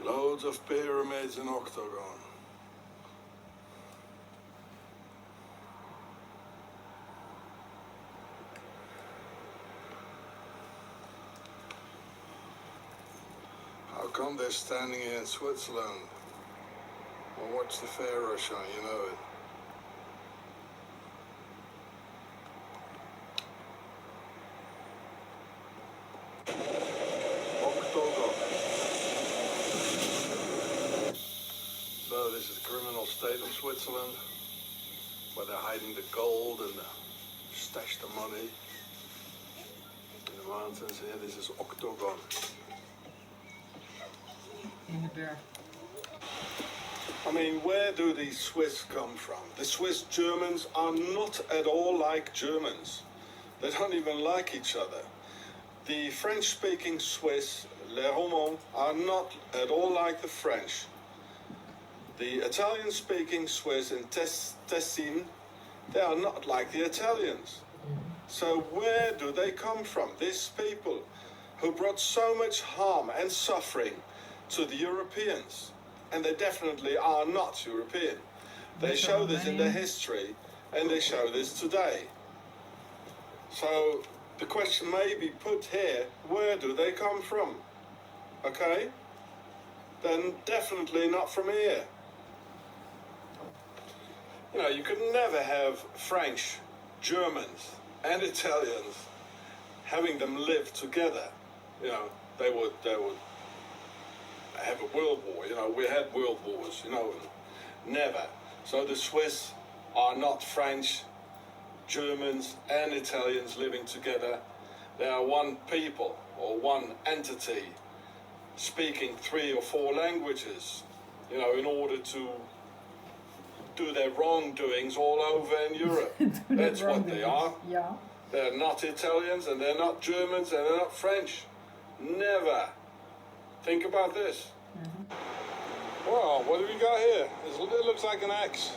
Loads of pyramids in Octagon. How come they're standing here in Switzerland? Well, watch the Pharaoh show, you know it. Octagon. So this is the criminal state of Switzerland, where they're hiding the gold and stash the money in the mountains. Here, this is Octagon. In de berg. I mean, where do these Swiss come from? The Swiss Germans are not at all like Germans. They don't even like each other. The French-speaking Swiss, les Romands, are not at all like the French. The Italian-speaking Swiss in Tessin, they are not like the Italians. So where do they come from? These people who brought so much harm and suffering to the Europeans. And they definitely are not European. They show this in their history, and they show this today. So the question may be put here, where do they come from? Okay? Then definitely not from here. You know, you could never have French, Germans, and Italians having them live together. You know, they would have a world war. You know, we had world wars. You know, never. So the Swiss are not French, Germans, and Italians living together. They are one people or one entity speaking 3 or 4 languages, you know, in order to do their wrongdoings all over in Europe. That's what they are. Ja. They're not Italians and they're not Germans and they're not French. Never. Think about this. Well, what do we got here? It looks like an axe.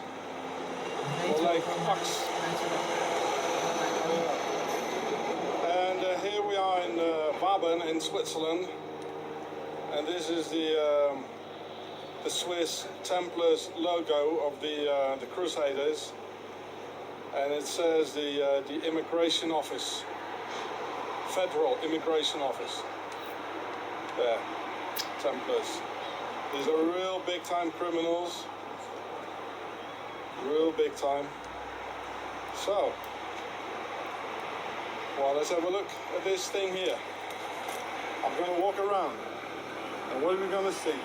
Or like ox. And here we are in Waben in Switzerland. And this is the Swiss Templars logo of the Crusaders. And it says the immigration office, federal immigration office. There, Templars. These are real big time criminals. Real big time. So, well, let's have a look at this thing here. I'm going to walk around. And what are we going to see?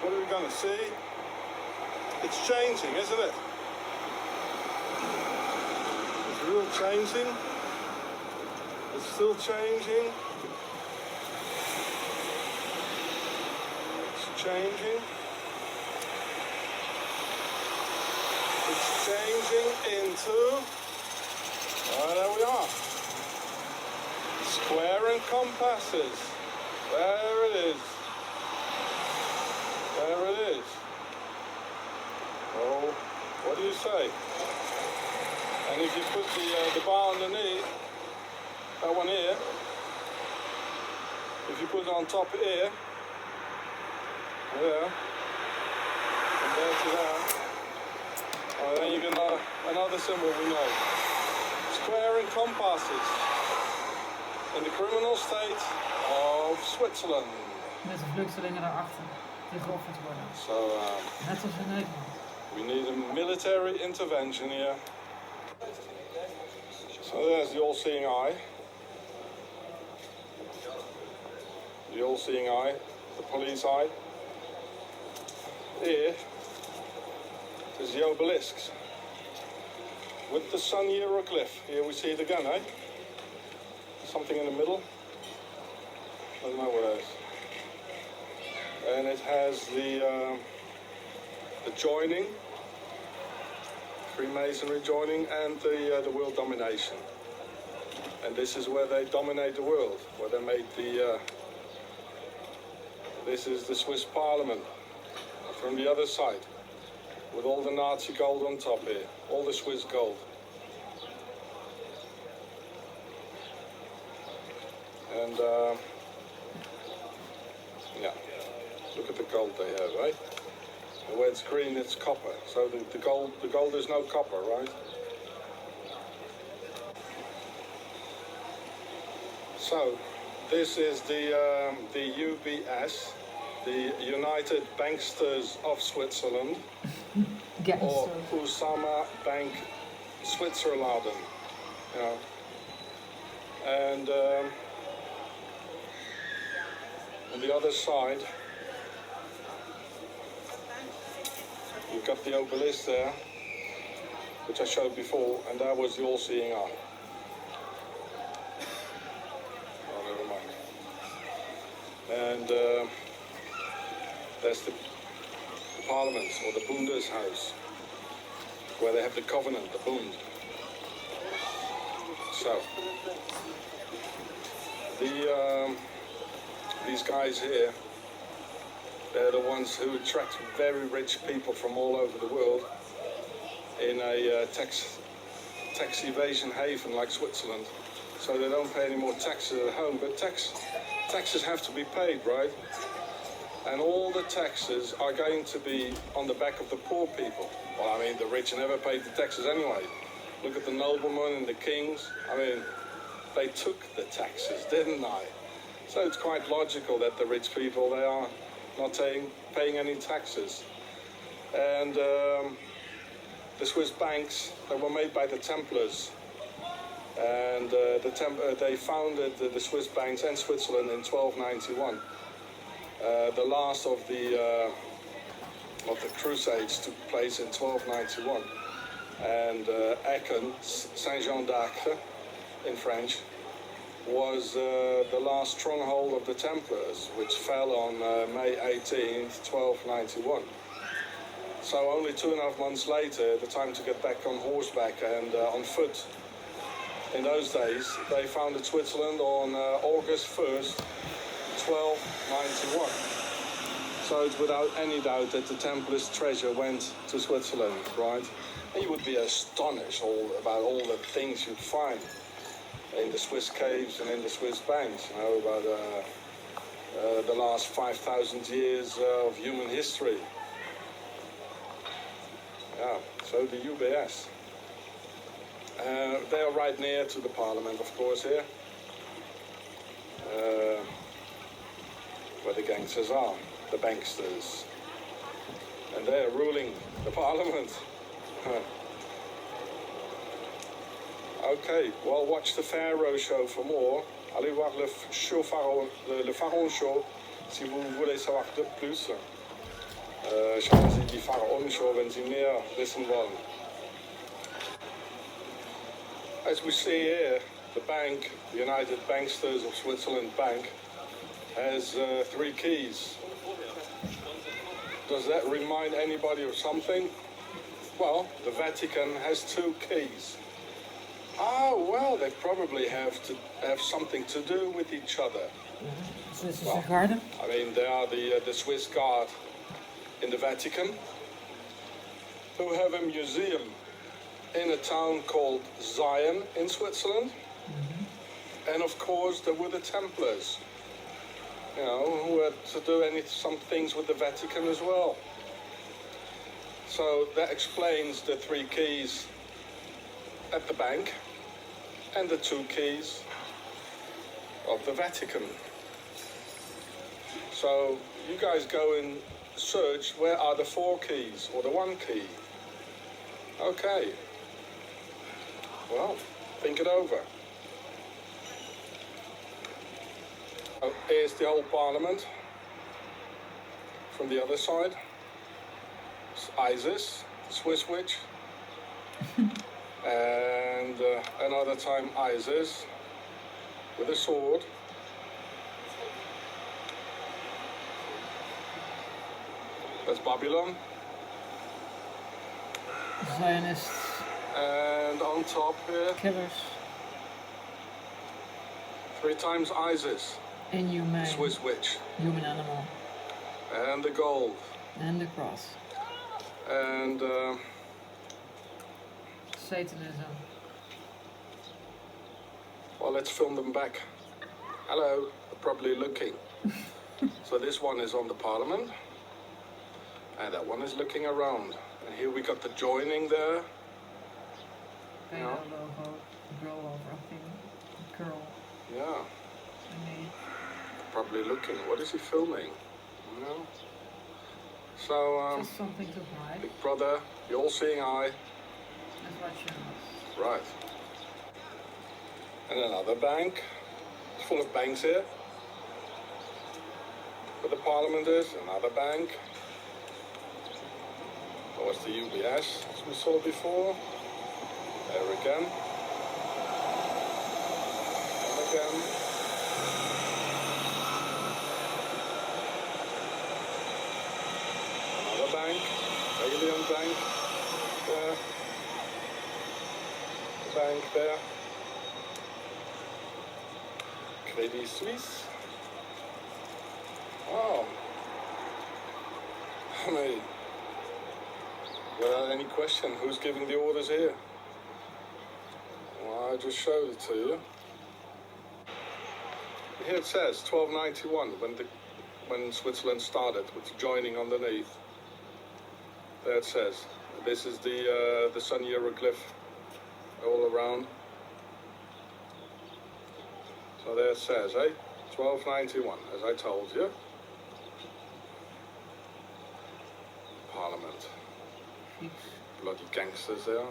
What are we going to see? It's changing, isn't it? It's real changing. It's still changing. It's changing. It's changing into, there we are. Square and compasses. There it is. There it is. Oh, what do you say? And if you put the bar underneath, that one here, if you put it on top here, there, from there to there, then you get another symbol we know. Square and compasses in the criminal state of Switzerland. Met de vluchtelingen daarachter, die geofferd worden. So, Net als in Nederland. we need a military intervention here. So there's the all-seeing eye. The all-seeing eye, the police eye. Here is the obelisks with the sun hieroglyph. Here we see it again, eh? Something in the middle. I don't know what it is. And it has the joining, Freemasonry joining, and the world domination. And this is where they dominate the world, where they made the. This is the Swiss Parliament from the other side, with all the Nazi gold on top here, all the Swiss gold. And yeah, look at the gold they have, right? And where it's green, it's copper. So the gold is no copper, right? So this is the UBS, the United Banksters of Switzerland, or Usama Bank Switzerland, you know. And on the other side, you've got the obelisk there, which I showed before, and that was the all-seeing eye. Oh, never mind. And there's the Parliament, or the Bundeshaus, where they have the covenant, the Bund. So, these guys here, they're the ones who attract very rich people from all over the world in a tax evasion haven like Switzerland. So they don't pay any more taxes at home, but taxes have to be paid, right? And all the taxes are going to be on the back of the poor people. Well, I mean, the rich never paid the taxes anyway. Look at the noblemen and the kings. I mean, they took the taxes, didn't they? So it's quite logical that the rich people, they are not paying any taxes. And the Swiss banks that were made by the Templars. And they founded the Swiss banks and Switzerland in 1291. The last of the Crusades took place in 1291. And Aachen, Saint-Jean d'Acre in French, was the last stronghold of the Templars, which fell on May 18th, 1291. So only 2.5 months later, the time to get back on horseback and on foot. In those days, they founded Switzerland on August 1st, 1291. So it's without any doubt that the Templars' treasure went to Switzerland, right? And you would be astonished about all the things you'd find in the Swiss caves and in the Swiss banks, you know, about the last 5,000 years of human history. Yeah, so the UBS. They are right near to the parliament, of course, here. Where the gangsters are, the banksters. And they are ruling the parliament. Okay, well, watch the Pharaoh show for more. Allez voir le show Pharaon, le Pharaon show, si vous voulez savoir de plus. Schauen Sie die Pharaon show, wenn Sie mehr wissen wollen. As we see here, the bank, the United Banksters of Switzerland Bank, has 3 keys. Does that remind anybody of something? Well, the Vatican has 2 keys. Oh, well, they probably have something to do with each other. Swiss guard. I mean, they are the Swiss Guard in the Vatican, who have a museum in a town called Zion in Switzerland. And of course, there were the Templars, you know, who had to do some things with the Vatican as well. So that explains the 3 keys at the bank and the 2 keys of the Vatican. So you guys go and search, where are the 4 keys or the 1 key? Okay. Well, think it over. Oh, here's the whole parliament. From the other side, it's Isis, the Swiss witch. And another time Isis with a sword. That's Babylon. Zionists. And on top here, Killers. 3 times Isis, Inhumane. Swiss witch. Human animal. And the gold. And the cross. And Satanism. well, let's film them back. Hello, they're probably looking. So this one is on the parliament. And that one is looking around. And here we got the joining there. Pedo logo. Girl over, I think. Curl. Yeah, Me. probably looking. What is he filming? You know? So, Just something to hide. Big Brother, the all-seeing eye. That's watching us. Right. And another bank. It's full of banks here. Where the parliament is, another bank. That was the UBS, as we saw before. There again. And again. Another bank. Alien bank. There. Bank there. Credit Suisse. Oh. I mean, without any question, who's giving the orders here? Well, I just showed it to you. Here it says 1291 when Switzerland started with joining underneath. There it says. This is the sun hieroglyph all around. So there it says, 1291, as I told you. Parliament. bloody gangsters they are.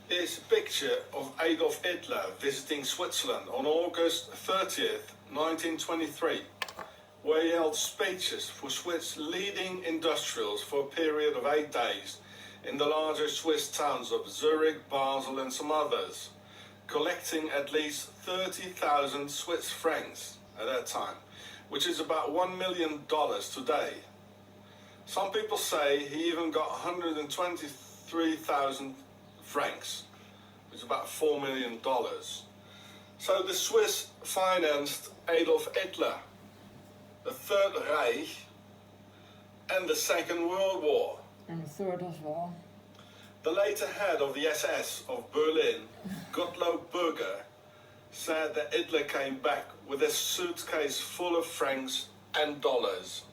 Here's a picture of Adolf Hitler visiting Switzerland on August 30th, 1923, where he held speeches for Swiss leading industrials for a period of 8 days in the larger Swiss towns of Zurich, Basel and some others, collecting at least 30,000 Swiss francs at that time, which is about $1 million today. Some people say he even got 123,000 francs, which is about $4 million. So the Swiss financed Adolf Hitler, the Third Reich, and the Second World War. En de third as well. The later head of the SS of Berlin, Gottlob Burger, said that Hitler came back with a suitcase full of francs and dollars.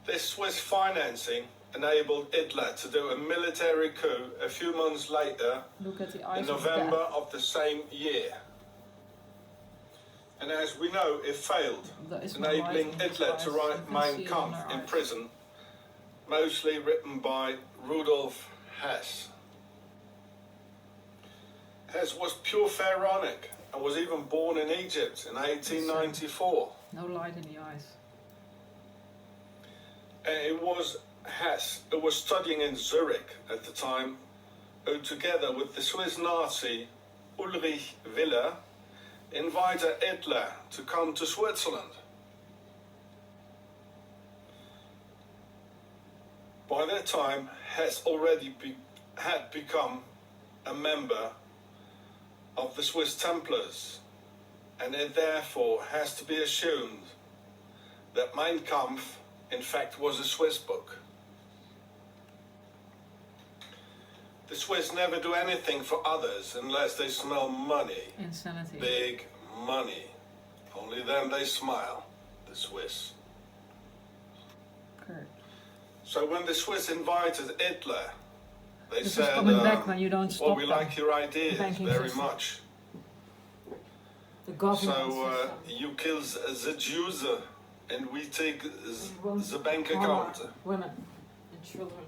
This Swiss financing enabled Hitler to do a military coup a few months later, Look at the eyes in of November death. of the same year. And as we know, it failed, That is my enabling life in Hitler this to eyes. write You can Mein see it Kampf on their in eyes. prison, mostly written by Rudolf Hess. Hess was pure Pharaonic and was even born in Egypt in 1894. No light in the eyes. And it was Hess, who was studying in Zurich at the time, who together with the Swiss Nazi Ulrich Wille invited Hitler to come to Switzerland. By that time, Hess already had become a member of the Swiss Templars, and it therefore has to be assumed that Mein Kampf in fact was a Swiss book. The Swiss never do anything for others unless they smell money. Insanity. Big money. Only then they smile, the Swiss. Correct. So when the Swiss invited Hitler, they This is said, coming back when you don't stop well, we them. like your ideas Banking very system. much. The government So system. you kill the Jews and we take Everyone's the bank power, account. Women and children.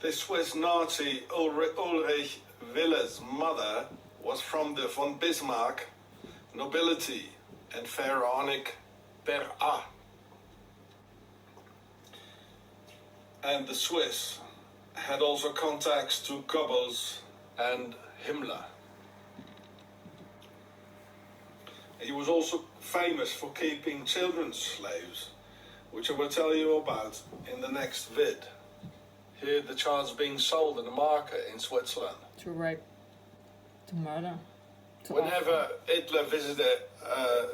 The Swiss Nazi Ulrich Wille's mother was from the von Bismarck nobility and Pharaonic per A. And the Swiss had also contacts to Goebbels and Himmler. He was also famous for keeping children's slaves, which I will tell you about in the next vid. Here the child's being sold in the market in Switzerland. To rape. To murder. To Whenever Hitler visited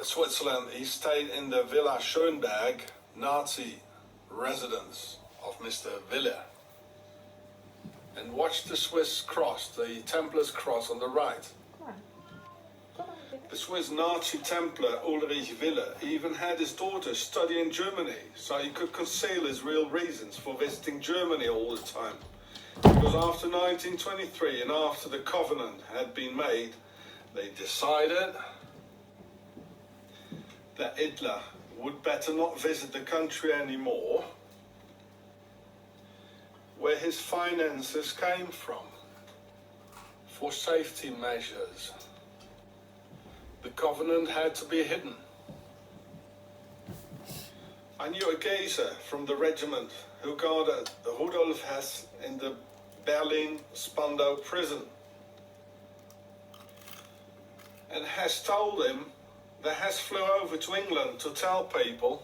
Switzerland, he stayed in the Villa Schönberg, Nazi residence of Mr. Wille, and watched the Swiss cross, the Templars cross on the right. The Swiss Nazi Templar Ulrich Wille even had his daughter study in Germany, so he could conceal his real reasons for visiting Germany all the time. Because after 1923 and after the covenant had been made, they decided that Hitler would better not visit the country anymore, where his finances came from, for safety measures. The covenant had to be hidden. I knew a geezer from the regiment who guarded Rudolf Hess in the Berlin Spandau prison. And Hess told him that Hess flew over to England to tell people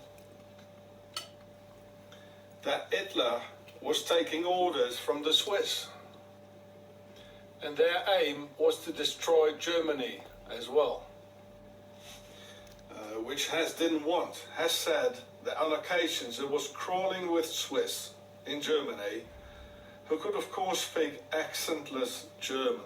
that Hitler was taking orders from the Swiss. And their aim was to destroy Germany as well. Which Hess didn't want. Hess said that on occasions it was crawling with Swiss in Germany who could of course speak accentless German.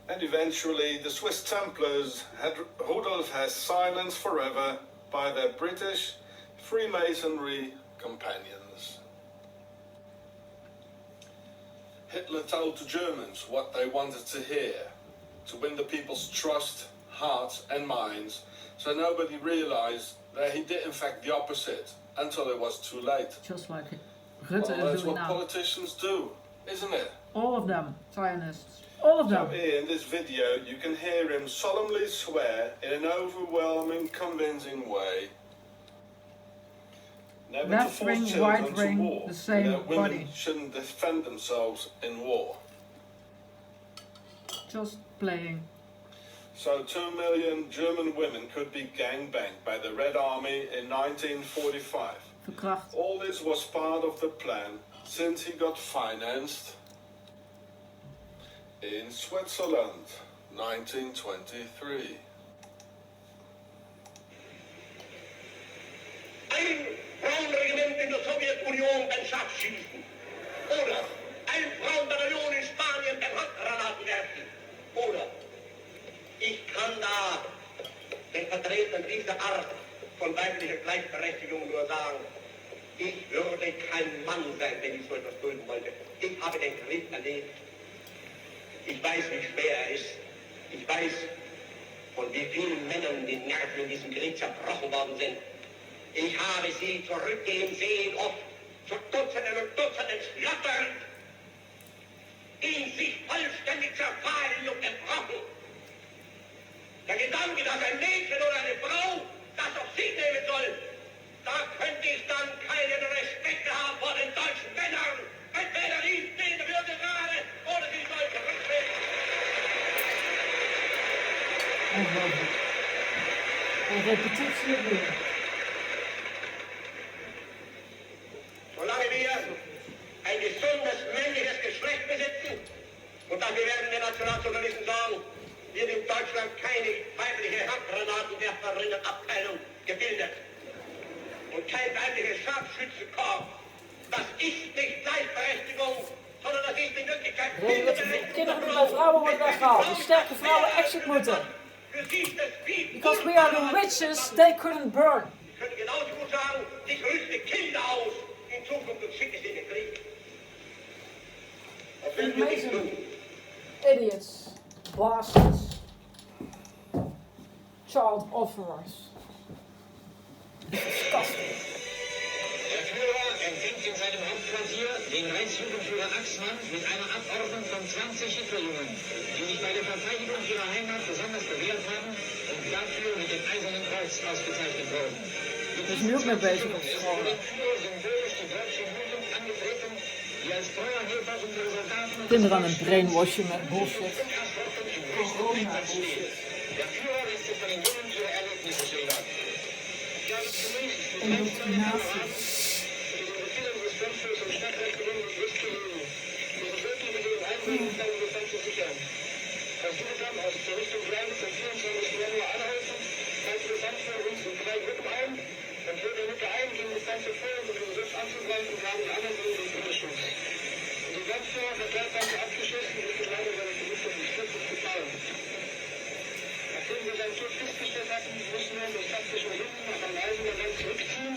And eventually the Swiss Templars had Rudolf Hess silenced forever by their British Freemasonry companions. Hitler told the Germans what they wanted to hear, to win the people's trust, hearts and minds, so nobody realized that he did in fact the opposite until it was too late. Just like Rutte Well, is that's doing what now. politicians do, isn't it? All of them, Zionists. All of So them. here in this video, you can hear him solemnly swear in an overwhelming, convincing way never to Left force wing, children right to wing, war, the same that women body. shouldn't defend themselves in war. Just playing. So 2 million German women could be gangbanged by the Red Army in 1945. Verkracht. All this was part of the plan since he got financed in Switzerland, 1923. Ein Frauenregiment in der Sowjetunion beim Scharfschießen. Oder ein Frauenbataillon in Spanien beim Handgranatenwerfen. Oder ich kann da den Vertretern dieser Art von weiblicher Gleichberechtigung nur sagen, ich würde kein Mann sein, wenn ich so etwas tun wollte. Ich habe den Krieg erlebt. Ich weiß, wie schwer er ist. Ich weiß, von wie vielen Männern die Nerven in diesem Krieg zerbrochen worden sind. Ich habe sie zurückgehen sehen, oft zu Dutzenden und Dutzenden schlattern, in sich vollständig zerfallen und gebrochen. Der Gedanke, dass ein Mädchen oder eine Frau das auf sich nehmen soll, da könnte ich dann keinen Respekt haben vor den deutschen Männern. Entweder liebt sie würde gerade oder sie soll zurücktreten. Ongelooflijk. Een repetitie opnieuw. Solange wir ein gesundes männliches Geschlecht besitzen, und dafür werden die Nationalsozialisten sagen, wird in Deutschland keine weibliche Handgranatenwerferinnenabteilung gebildet. Und kein weibliches Scharfschützenkorps. Das ist nicht Gleichberechtigung, sondern das ist in Wirklichkeit Reden dat de kinderen bij vrouwen worden weggehaald. Die sterke vrouwen exit moeten. Für sie ist es viel. Because we are the witches they couldn't burn. Ich könnte genauso gut sagen, ich rüste Kinder aus in Zukunft und schicke sie in den Krieg. Das werden wir nicht tun. Idiots. Bastards. Child offerers. Disgusting. Der Führer empfängt in seinem Hauptquartier den Reichsjugendführer Axmann mit einer Abordnung von 20 Hitlerjungen, die sich bei der Verteidigung ihrer Heimat besonders bewährt haben und dafür mit dem Eisernen Kreuz ausgezeichnet wurden. Dat is nu ook mee bezig op scholen. Symbolisch die deutsche Jugend angetreten, die als treuer Helfer unserer Soldaten Kinderen aan het brainwashen met bullshit. Corona bullshit. Der Führer lässt sich von den Jungen ihre Erlebnisse schildern. Ich habe zunächst Indoctrinatie. Aus Rotterdam aus der Richtung Glanz am 24. Januar anhalten, falls wir Sand vor uns in 3 Gruppen ein und wir der Mitte ein, gegen das ganze Feuer mit dem Griff anzugreifen, haben die anderen den Grundschuss. Und die Sandfeuer wird gleichzeitig abgeschossen und ist leider seine Verluste von Stützung gefallen. Nachdem wir seinen Tod festgestellt hatten, mussten wir uns aus taktischen Gründen nach einem Eisenbahn zurückziehen.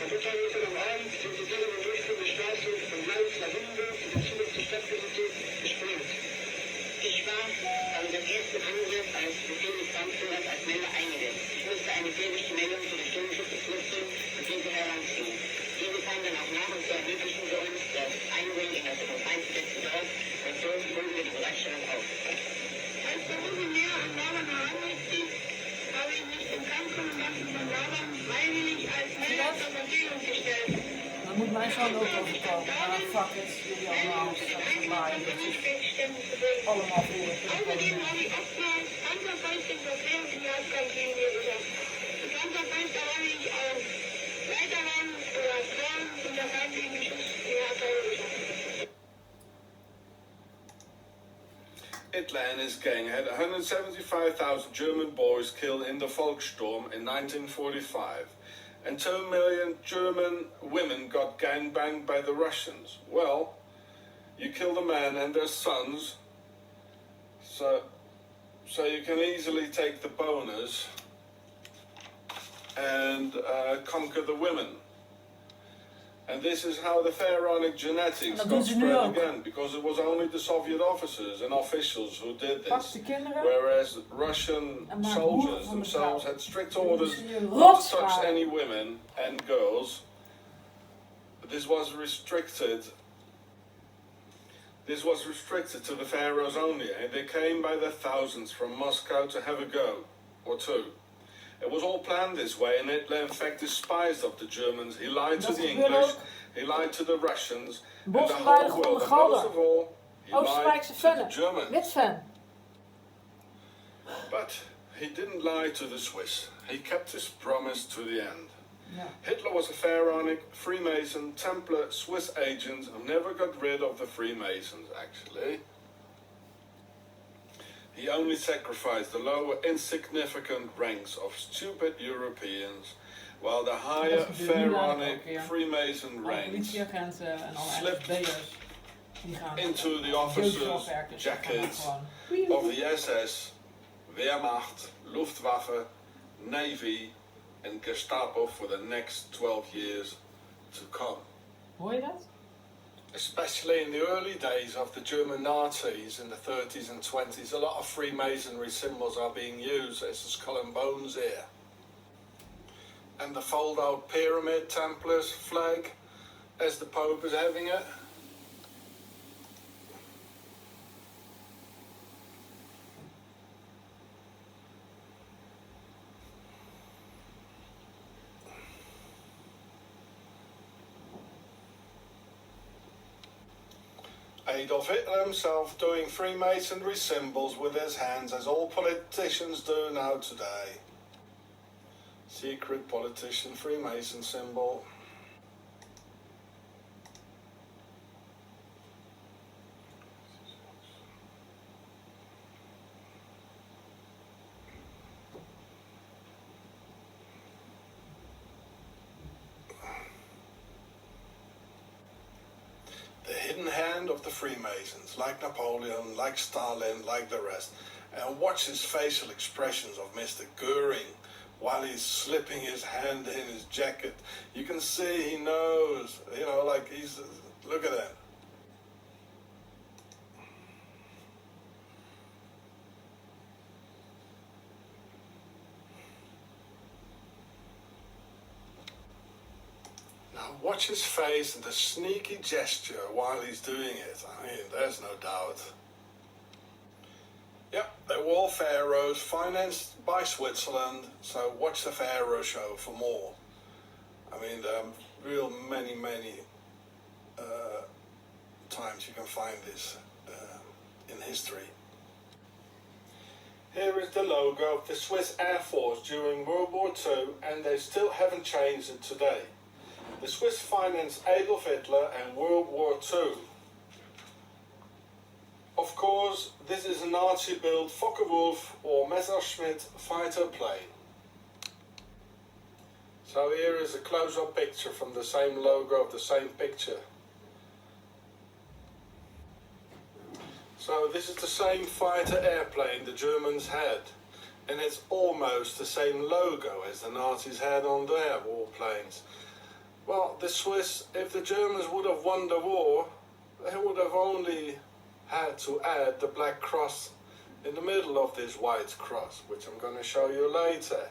Und unterwegs am Abend sind die Tiere und durchführende Straße von Glanz nach Hindenburg, die den Zugang zur Stadtbibliothek, gesprengt. Ich war an dem ersten Angriff als Befehl des Kampfführers als Melder eingesetzt. Ich musste eine fähige Meldung zu den Sturmschutzes nutzen und diese heranziehen. Diese kamen dann auch nach und zu ermöglichen wir uns das Eindringen in das vom Feind besetzte Dorf und so holen wir die Bereitstellung auf. Als der Rücken näher an Lauern heranrückte, habe ich mich dem Kampfkommandanten von Lauern freiwillig als Melder zur Verfügung gestellt. Dan moet mijn zoon ook overkomen. Maar fuck it, jullie allemaal straks laaien. Dat is allemaal voor het Außerdem habe ich oftmals Panzerfeind in Verkehr und Jagdgang gegen mir gesagt. Die Panzerfeind habe ich auf Leitermann oder Frauen in der feindlichen Beschuss in Jagdgang geschafft. Hitler and his gang had 175,000 German boys killed in the Volkssturm in 1945, and 2 million German women got gangbanged by the Russians. Well, you kill the men and their sons, so you can easily take the bonus and conquer the women. And this is how the pharaonic En genetics dat got doen ze nu spread ook. again, because it was only the Soviet officers and officials who did Pak this, de kinderen whereas Russian en maak soldiers boeren van de themselves vrouw. had strict Dan orders moeten je not to touch rotschalen. any women and girls. This was restricted to the pharaohs only, and they came by the thousands from Moscow to have a go, or two. It was all planned this way, and Hitler in fact despised of the Germans. He lied to Dat the gebeurde English, ook. he lied to the Russians, and Bos the en whole Weidegrond world, de and most Gelder. of all, he lied Oostenrijkse to the vennen. Germans. Wit fan. But he didn't lie to the Swiss. He kept his promise to the end. Ja. Hitler was a pharaonic, Freemason, Templar, Swiss agent who never got rid of the Freemasons, actually. He only sacrificed the lower, insignificant ranks of stupid Europeans, while the higher Dat gebeurt nu namelijk ook pharaonic weer. Freemason Alle ranks politieagenten en alle slipped FSB'ers. Die gaan into the jeugdzorgwerkers, officers' die gaan jackets gewoon. of the SS, Wehrmacht, Luftwaffe, Navy, and Gestapo for the next 12 years to come. Hoor je dat? Especially in the early days of the German Nazis in the 30s and 20s, a lot of Freemasonry symbols are being used as the skull and bones here. And the fold-out pyramid Templars flag, as the Pope is having it. Adolf Hitler himself doing Freemasonry symbols with his hands, as all politicians do now today. Secret politician Freemason symbol. The hidden hand of the Freemasons, like Napoleon, like Stalin, like the rest. And watch his facial expressions of Mr. Goering while he's slipping his hand in his jacket. You can see he knows, you know, like he's, look at that. Now watch his face and the sneaky gesture while he's doing it. I mean, there's no doubt. Yep, they were all pharaohs, financed by Switzerland, so watch the Pharaoh show for more. I mean, there are real many times you can find this in history. Here is the logo of the Swiss Air Force during World War II, and they still haven't changed it today. The Swiss financed Adolf Hitler and World War II. Of course, this is a Nazi-built Focke-Wulf or Messerschmitt fighter plane. So here is a close-up picture from the same logo of the same picture. So this is the same fighter airplane the Germans had, and it's almost the same logo as the Nazis had on their warplanes. Well, the Swiss, if the Germans would have won the war, they would have only had to add the black cross in the middle of this white cross, which I'm going to show you later.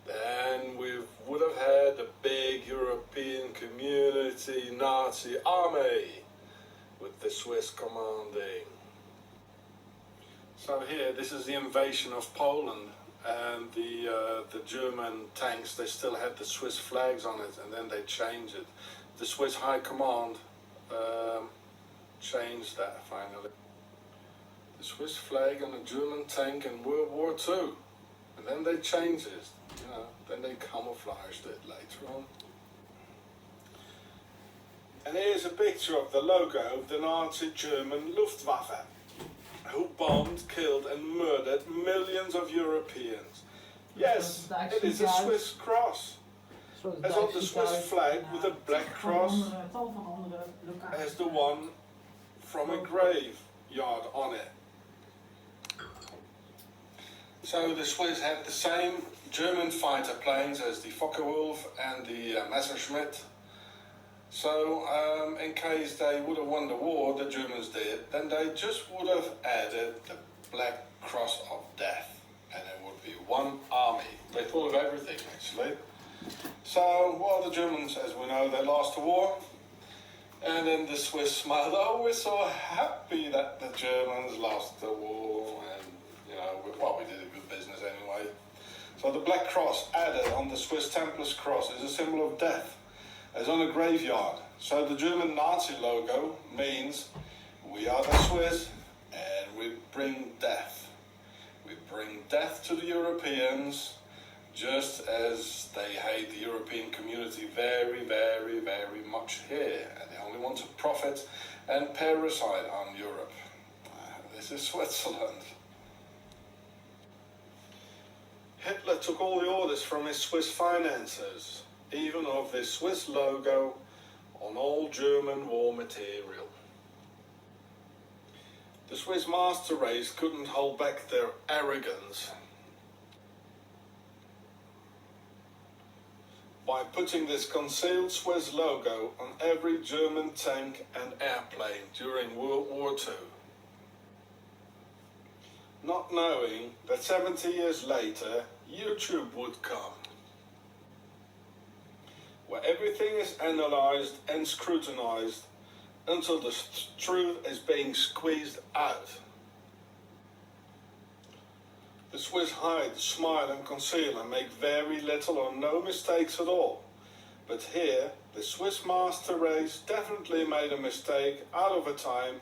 Then we would have had a big European community Nazi army with the Swiss commanding. So here, this is the invasion of Poland, and the German tanks, they still had the Swiss flags on it, and then they changed it. The Swiss High Command changed that finally. The Swiss flag on a German tank in World War II, and then they changed it. You know, then they camouflaged it later on. And here's a picture of the logo of the Nazi German Luftwaffe, who bombed, killed and murdered millions of Europeans. Yes, it is a Swiss cross, as on the Swiss flag with a black cross as the one from a graveyard on it. So the Swiss had the same German fighter planes as the Focke-Wulf and the Messerschmitt, So in case they would have won the war, the Germans did, then they just would have added the Black Cross of Death, and it would be one army. They thought of everything, actually. So, well, the Germans, as we know, they lost the war, and then the Swiss smiled, oh, we're so happy that the Germans lost the war, and, you know, well, we did a good business anyway. So the Black Cross added on the Swiss Templars cross is a symbol of death, as on a graveyard. So the German Nazi logo means we are the Swiss and we bring death. We bring death to the Europeans, just as they hate the European community very, very, very much here. And they only want to profit and parasite on Europe. This is Switzerland. Hitler took all the orders from his Swiss financiers, even of this Swiss logo on all German war material. The Swiss master race couldn't hold back their arrogance by putting this concealed Swiss logo on every German tank and airplane during World War II. Not knowing that 70 years later YouTube would come, where everything is analysed and scrutinised until the truth is being squeezed out. The Swiss hide, smile and conceal and make very little or no mistakes at all. But here, the Swiss master race definitely made a mistake out of a time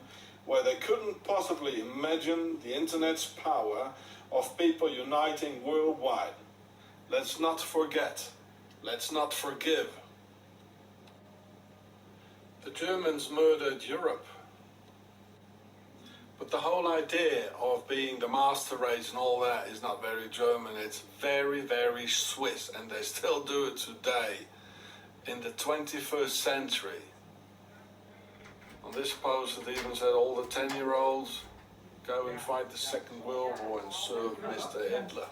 where they couldn't possibly imagine the internet's power of people uniting worldwide. Let's not forget. Let's not forgive. The Germans murdered Europe. But the whole idea of being the master race and all that is not very German. It's very, very Swiss, and they still do it today in the 21st century. On this post it even said all the 10-year-olds go and fight the Second World War and serve Mr. Hitler.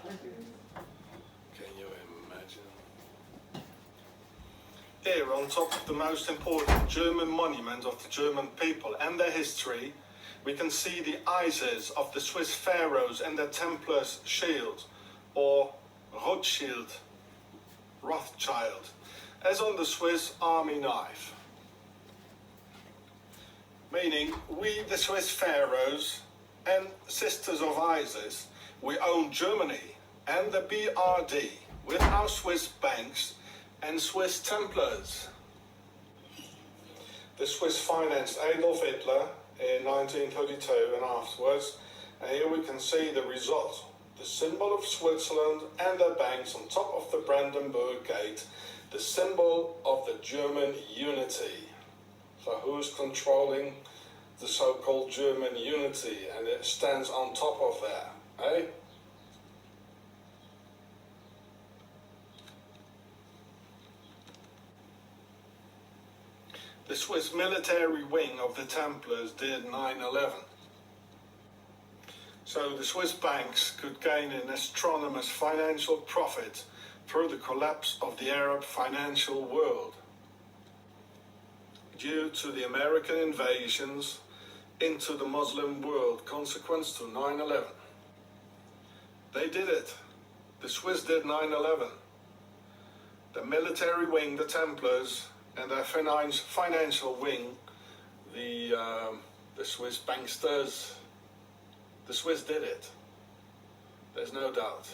Can you imagine? Here, on top of the most important German monument of the German people and their history, we can see the Isis of the Swiss pharaohs and their Templars' shield, or Rothschild, Rothschild, as on the Swiss army knife. Meaning, we, the Swiss pharaohs and sisters of Isis, we own Germany and the BRD with our Swiss banks and Swiss Templars. The Swiss financed Adolf Hitler in 1932 and afterwards, and here we can see the result, the symbol of Switzerland and their banks on top of the Brandenburg Gate, the symbol of the German unity. So who's controlling the so-called German unity, and it stands on top of that, eh? The Swiss military wing of the Templars did 9/11. So the Swiss banks could gain an astronomous financial profit through the collapse of the Arab financial world due to the American invasions into the Muslim world consequent to 9/11. They did it. The Swiss did 9/11. The military wing, the Templars, and their financial wing, the Swiss banksters, the Swiss did it. There's no doubt.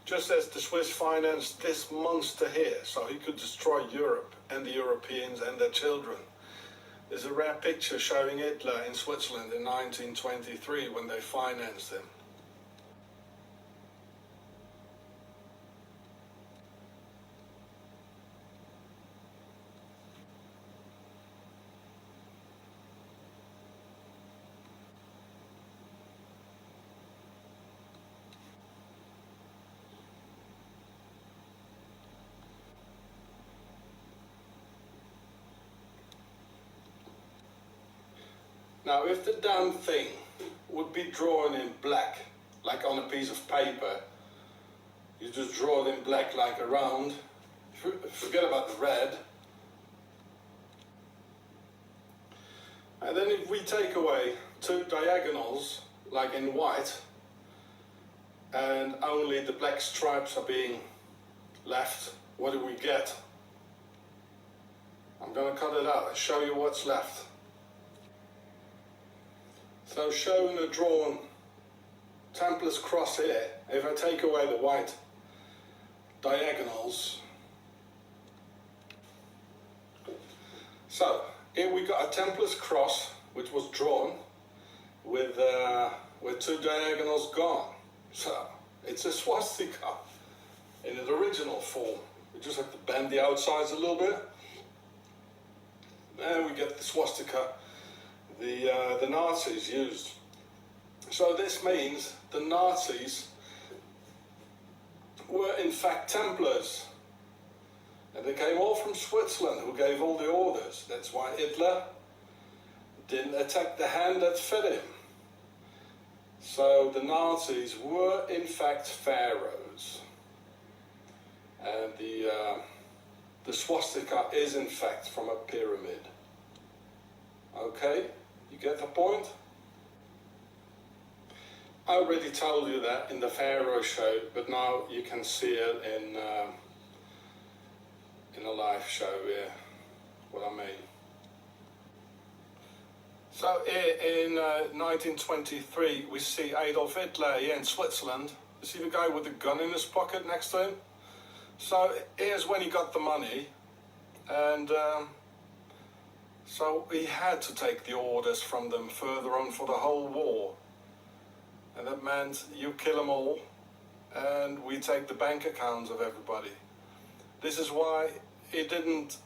Just as the Swiss financed this monster here so he could destroy Europe and the Europeans and their children. There's a rare picture showing Hitler in Switzerland in 1923 when they financed him. Now, if the damn thing would be drawn in black, like on a piece of paper, you just draw it in black like around, forget about the red, And then if we take away two diagonals, like in white, and only the black stripes are being left, what do we get? I'm going to cut it out and show you what's left. So showing the drawn template cross here, if I take away the white diagonals, so here we got a template cross which was drawn with two diagonals gone. So it's a swastika in its original form. We just have to bend the outsides a little bit, and we get the swastika the Nazis used. So this means the Nazis were in fact Templars, and they came all from Switzerland, who gave all the orders. That's why Hitler didn't attack the hand that fed him. So the Nazis were in fact pharaohs, and the swastika is in fact from a pyramid. Okay, you get the point? I already told you that in the Pharaoh show, but now you can see it in a live show here, what I mean. So in 1923 we see Adolf Hitler here in Switzerland. You see the guy with the gun in his pocket next to him? So here's when he got the money, and so he had to take the orders from them further on for the whole war. And that meant you kill them all, and we take the bank accounts of everybody. This is why he didn't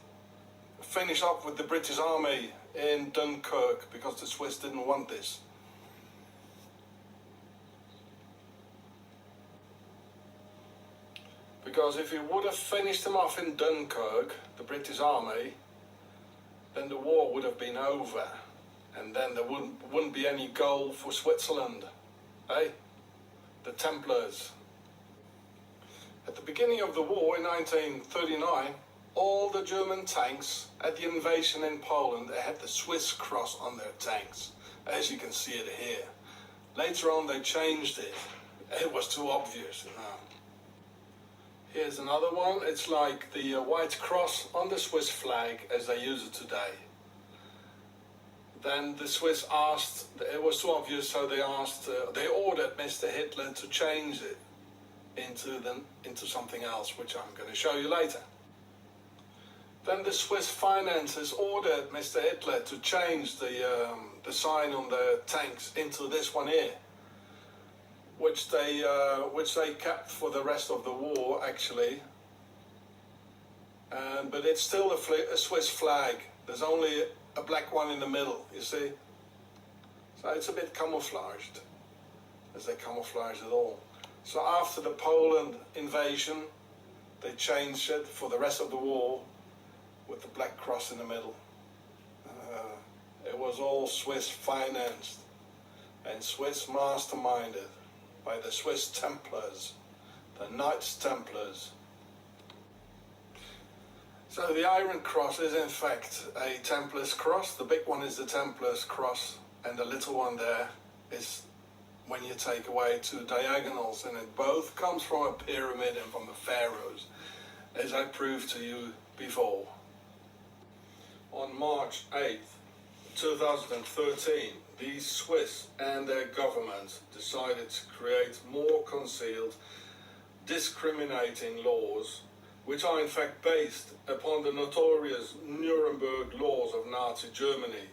finish up with the British Army in Dunkirk, because the Swiss didn't want this. Because if he would have finished them off in Dunkirk, the British Army, then the war would have been over, and then there wouldn't be any goal for Switzerland. Hey, the Templars. At the beginning of the war in 1939, all the German tanks at the invasion in Poland, they had the Swiss cross on their tanks, as you can see it here. Later on they changed it. It was too obvious. Here's another one. It's like the white cross on the Swiss flag as they use it today. Then the Swiss asked, it was too obvious, so they ordered Mr. Hitler to change it into something else, which I'm going to show you later. Then the Swiss finances ordered Mr. Hitler to change the sign on the tanks into this one here, which they kept for the rest of the war actually. But it's still a Swiss flag. There's only a black one in the middle, you see. So it's a bit camouflaged, as they camouflage it all. So after the Poland invasion, they changed it for the rest of the war with the black cross in the middle. It was all Swiss financed and Swiss masterminded by the Swiss Templars, the Knights Templars. So the Iron Cross is in fact a Templar's cross. The big one is the Templar's cross, and the little one there is when you take away two diagonals, and it both comes from a pyramid and from the pharaohs, as I proved to you before. On March 8th, 2013, the Swiss and their government decided to create more concealed, discriminating laws, which are in fact based upon the notorious Nuremberg laws of Nazi Germany.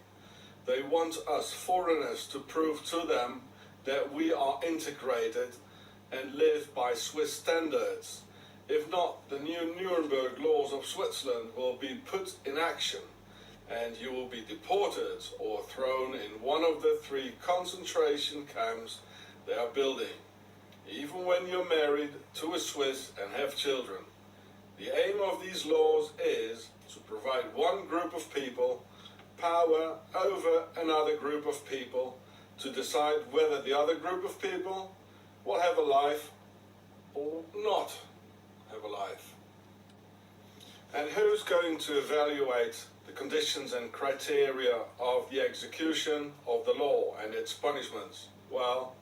They want us foreigners to prove to them that we are integrated and live by Swiss standards. If not, the new Nuremberg laws of Switzerland will be put in action, and you will be deported or thrown in one of the 3 concentration camps they are building, even when you're married to a Swiss and have children. The aim of these laws is to provide one group of people power over another group of people to decide whether the other group of people will have a life or not have a life. And who's going to evaluate the conditions and criteria of the execution of the law and its punishments. Well,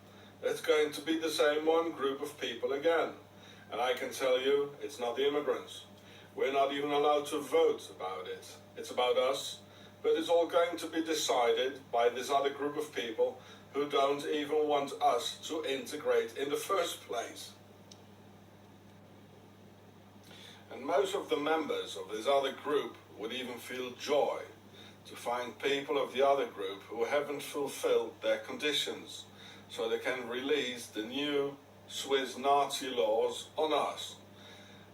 it's going to be the same one group of people again. And I can tell you, it's not the immigrants. We're not even allowed to vote about it. It's about us, but it's all going to be decided by this other group of people who don't even want us to integrate in the first place. And most of the members of this other group would even feel joy to find people of the other group who haven't fulfilled their conditions, so they can release the new Swiss Nazi laws on us.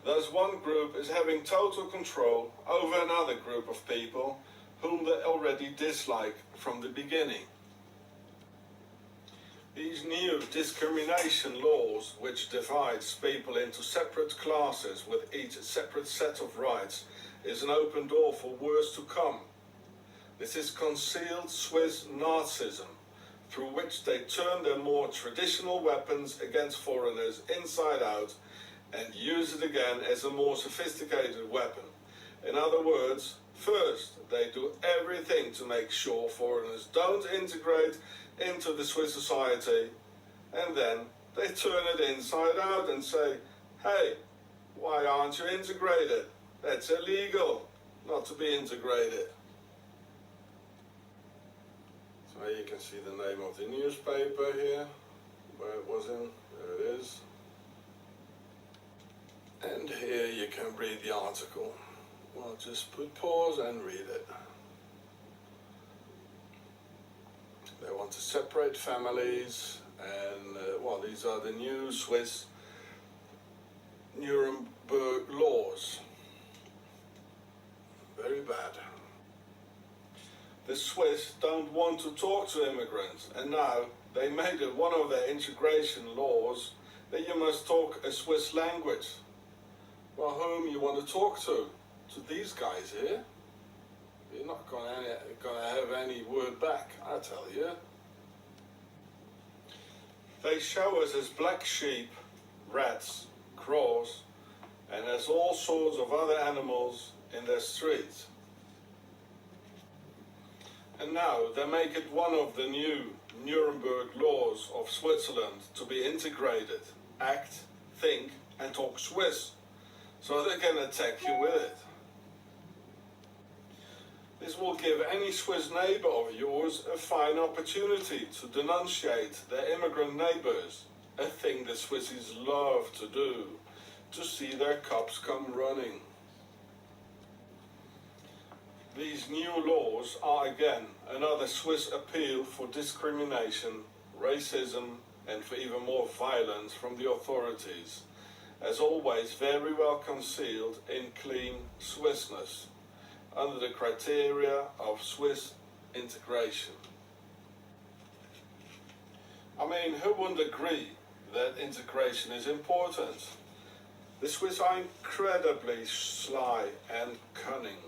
Thus one group is having total control over another group of people whom they already dislike from the beginning. These new discrimination laws, which divides people into separate classes with each separate set of rights, is an open door for worse to come. This is concealed Swiss Nazism, through which they turn their more traditional weapons against foreigners inside out and use it again as a more sophisticated weapon. In other words, first they do everything to make sure foreigners don't integrate into the Swiss society, and then they turn it inside out and say, hey, why aren't you integrated? That's illegal not to be integrated. So you can see the name of the newspaper here, where it was in, there it is. And here you can read the article. Well, just put pause and read it. They want to separate families, and well, these are the new Swiss Nuremberg laws. Very bad. The Swiss don't want to talk to immigrants, and now they made it one of their integration laws that you must talk a Swiss language. Well, whom you want to talk to? To these guys here? You're not going to have any word back, I tell you. They show us as black sheep, rats, crows, and as all sorts of other animals in their streets. And now they make it one of the new Nuremberg laws of Switzerland to be integrated, act, think, and talk Swiss, so they can attack you with it. This will give any Swiss neighbour of yours a fine opportunity to denunciate their immigrant neighbours, a thing the Swissies love to do, to see their cops come running. These new laws are again another Swiss appeal for discrimination, racism, and for even more violence from the authorities, as always very well concealed in clean Swissness, under the criteria of Swiss integration. I mean, who wouldn't agree that integration is important? The Swiss are incredibly sly and cunning,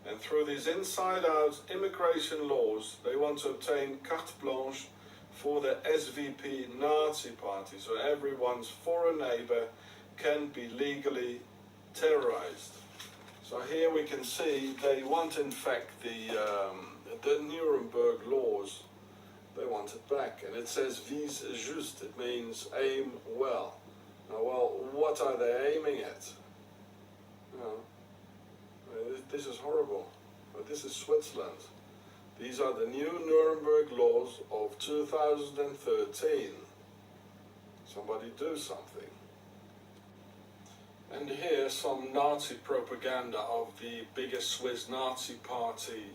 and through these inside-out immigration laws they want to obtain carte blanche for the SVP Nazi party, so everyone's foreign neighbour can be legally terrorized. So here we can see they want in fact the Nuremberg laws, they want it back, and it says vise juste, it means aim well. Now, well, what are they aiming at? This is horrible, but this is Switzerland. These are the new Nuremberg laws of 2013. Somebody do something. And here some Nazi propaganda of the biggest Swiss Nazi party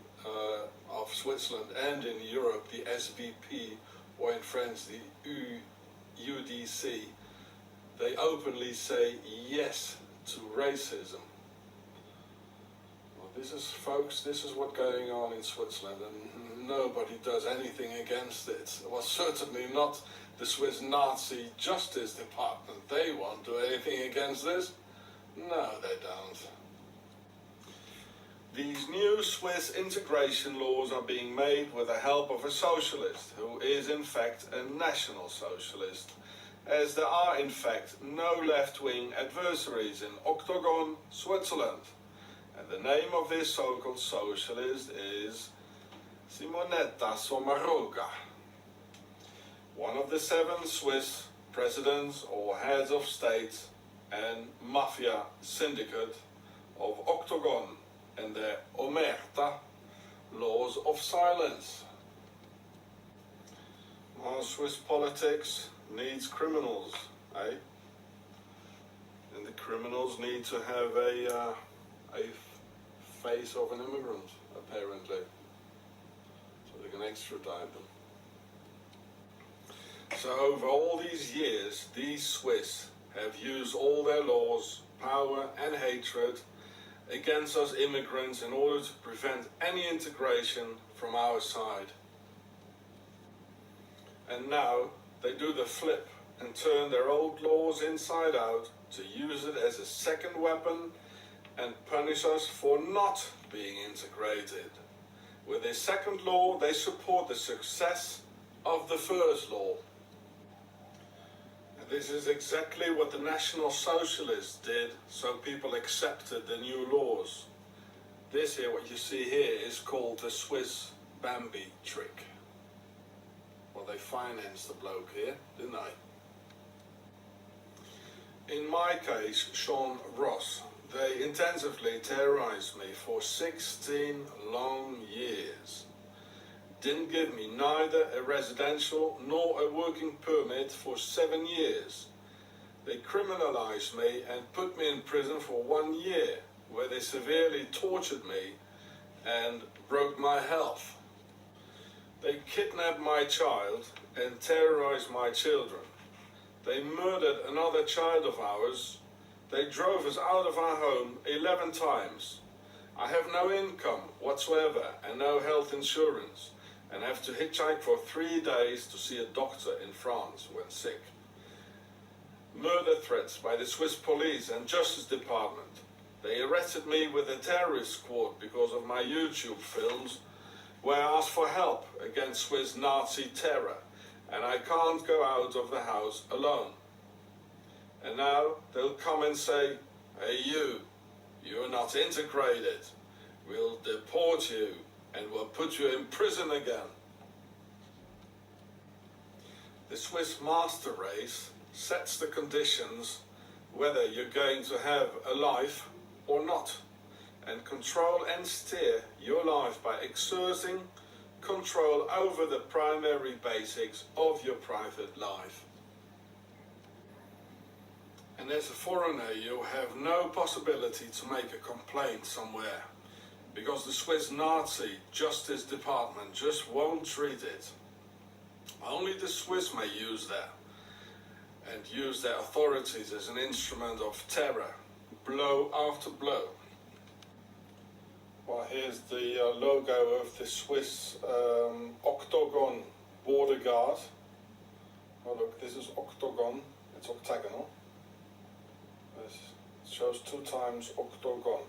of Switzerland and in Europe, the SVP, or in French the UDC. They openly say yes to racism. Well, this is, folks, this is what's going on in Switzerland, and nobody does anything against it. Well, certainly not the Swiss Nazi Justice Department. They won't do anything against this. No, they don't. These new Swiss integration laws are being made with the help of a socialist, who is in fact a national socialist, as there are in fact no left-wing adversaries in Octagon, Switzerland, And the name of this so-called socialist is Simonetta Sommaruga, one of the 7 Swiss presidents or heads of state and Maffia syndicate of Octagon and their omerta laws of silence. Our Swiss politics needs criminals, eh? And the criminals need to have a face of an immigrant, apparently, so they can extradite them. So over all these years, these Swiss have used all their laws, power and hatred against us immigrants in order to prevent any integration from our side. And now they do the flip and turn their old laws inside out to use it as a second weapon and punish us for not being integrated. With their second law, they support the success of the first law. And this is exactly what the National Socialists did, so people accepted the new laws. This here, what you see here, is called the Swiss Bambi trick. Well, they financed the bloke here, didn't they? In my case, Sean Ross, they intensively terrorized me for 16 long years. Didn't give me neither a residential nor a working permit for 7 years. They criminalized me and put me in prison for 1 year, where they severely tortured me and broke my health. They kidnapped my child and terrorized my children. They murdered another child of ours. They drove us out of our home 11 times. I have no income whatsoever and no health insurance, and have to hitchhike for 3 days to see a doctor in France when sick. Murder threats by the Swiss police and Justice Department. They arrested me with a terrorist squad because of my YouTube films, where I asked for help against Swiss Nazi terror, and I can't go out of the house alone. And now they'll come and say, hey you're not integrated. We'll deport you and we'll put you in prison again. The Swiss master race sets the conditions whether you're going to have a life or not, and control and steer your life by exerting control over the primary basics of your private life. And as a foreigner, you have no possibility to make a complaint somewhere, because the Swiss Nazi Justice Department just won't treat it. Only the Swiss may use that, and use their authorities as an instrument of terror, blow after blow. Well, here's the logo of the Swiss Octagon border guard. Oh look, this is Octagon, it's octagonal. It shows 2 times Octagon.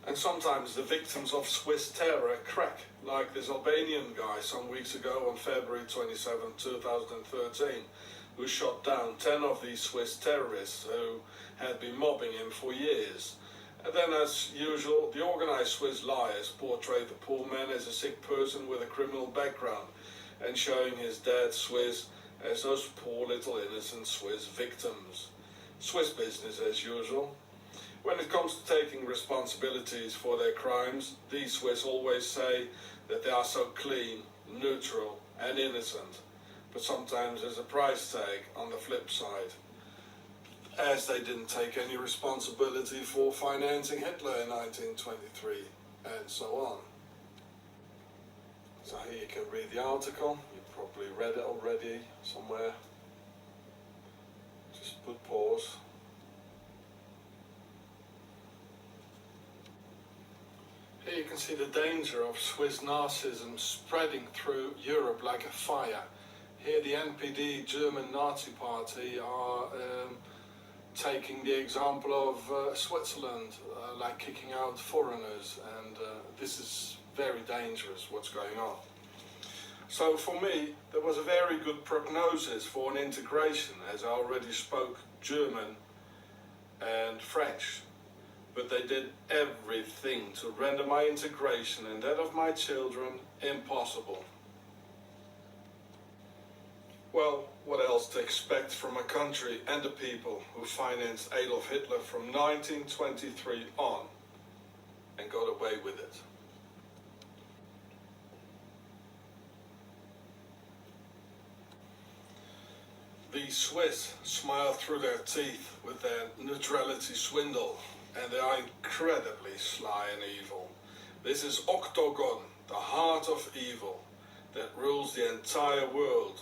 And sometimes the victims of Swiss terror crack, like this Albanian guy some weeks ago on February 27, 2013, who shot down 10 of these Swiss terrorists who had been mobbing him for years. And then, as usual, the organized Swiss liars portray the poor man as a sick person with a criminal background, and showing his dad Swiss as those poor little innocent Swiss victims. Swiss business as usual. When it comes to taking responsibilities for their crimes, these Swiss always say that they are so clean, neutral and innocent, but sometimes there's a price tag on the flip side, as they didn't take any responsibility for financing Hitler in 1923 and so on. So here you can read the article. You probably read it already somewhere. Just put pause. Here you can see the danger of Swiss Nazism spreading through Europe like a fire. Here the NPD, German Nazi Party, are taking the example of Switzerland, like kicking out foreigners, and this is very dangerous what's going on. So for me, there was a very good prognosis for an integration, as I already spoke German and French. But they did everything to render my integration and that of my children impossible. Well, what else to expect from a country and a people who financed Adolf Hitler from 1923 on and got away with it? The Swiss smile through their teeth with their neutrality swindle, and they are incredibly sly and evil. This is Octagon, the heart of evil, that rules the entire world.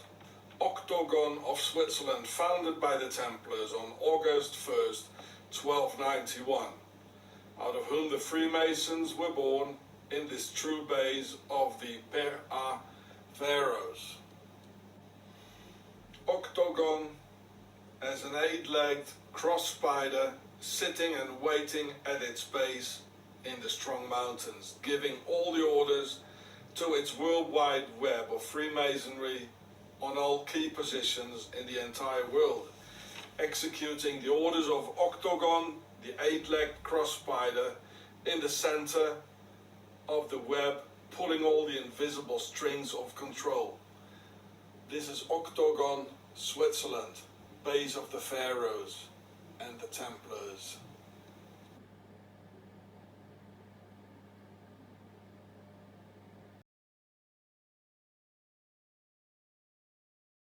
Octagon of Switzerland, founded by the Templars on August 1st, 1291, out of whom the Freemasons were born in this true base of the Pharaohs. Octagon as an 8-legged cross spider sitting and waiting at its base in the strong mountains, giving all the orders to its worldwide web of Freemasonry on all key positions in the entire world, executing the orders of Octagon, the 8-legged cross spider, in the center of the web, pulling all the invisible strings of control. This is Octagon, Switzerland, base of the Pharaohs and the Templars.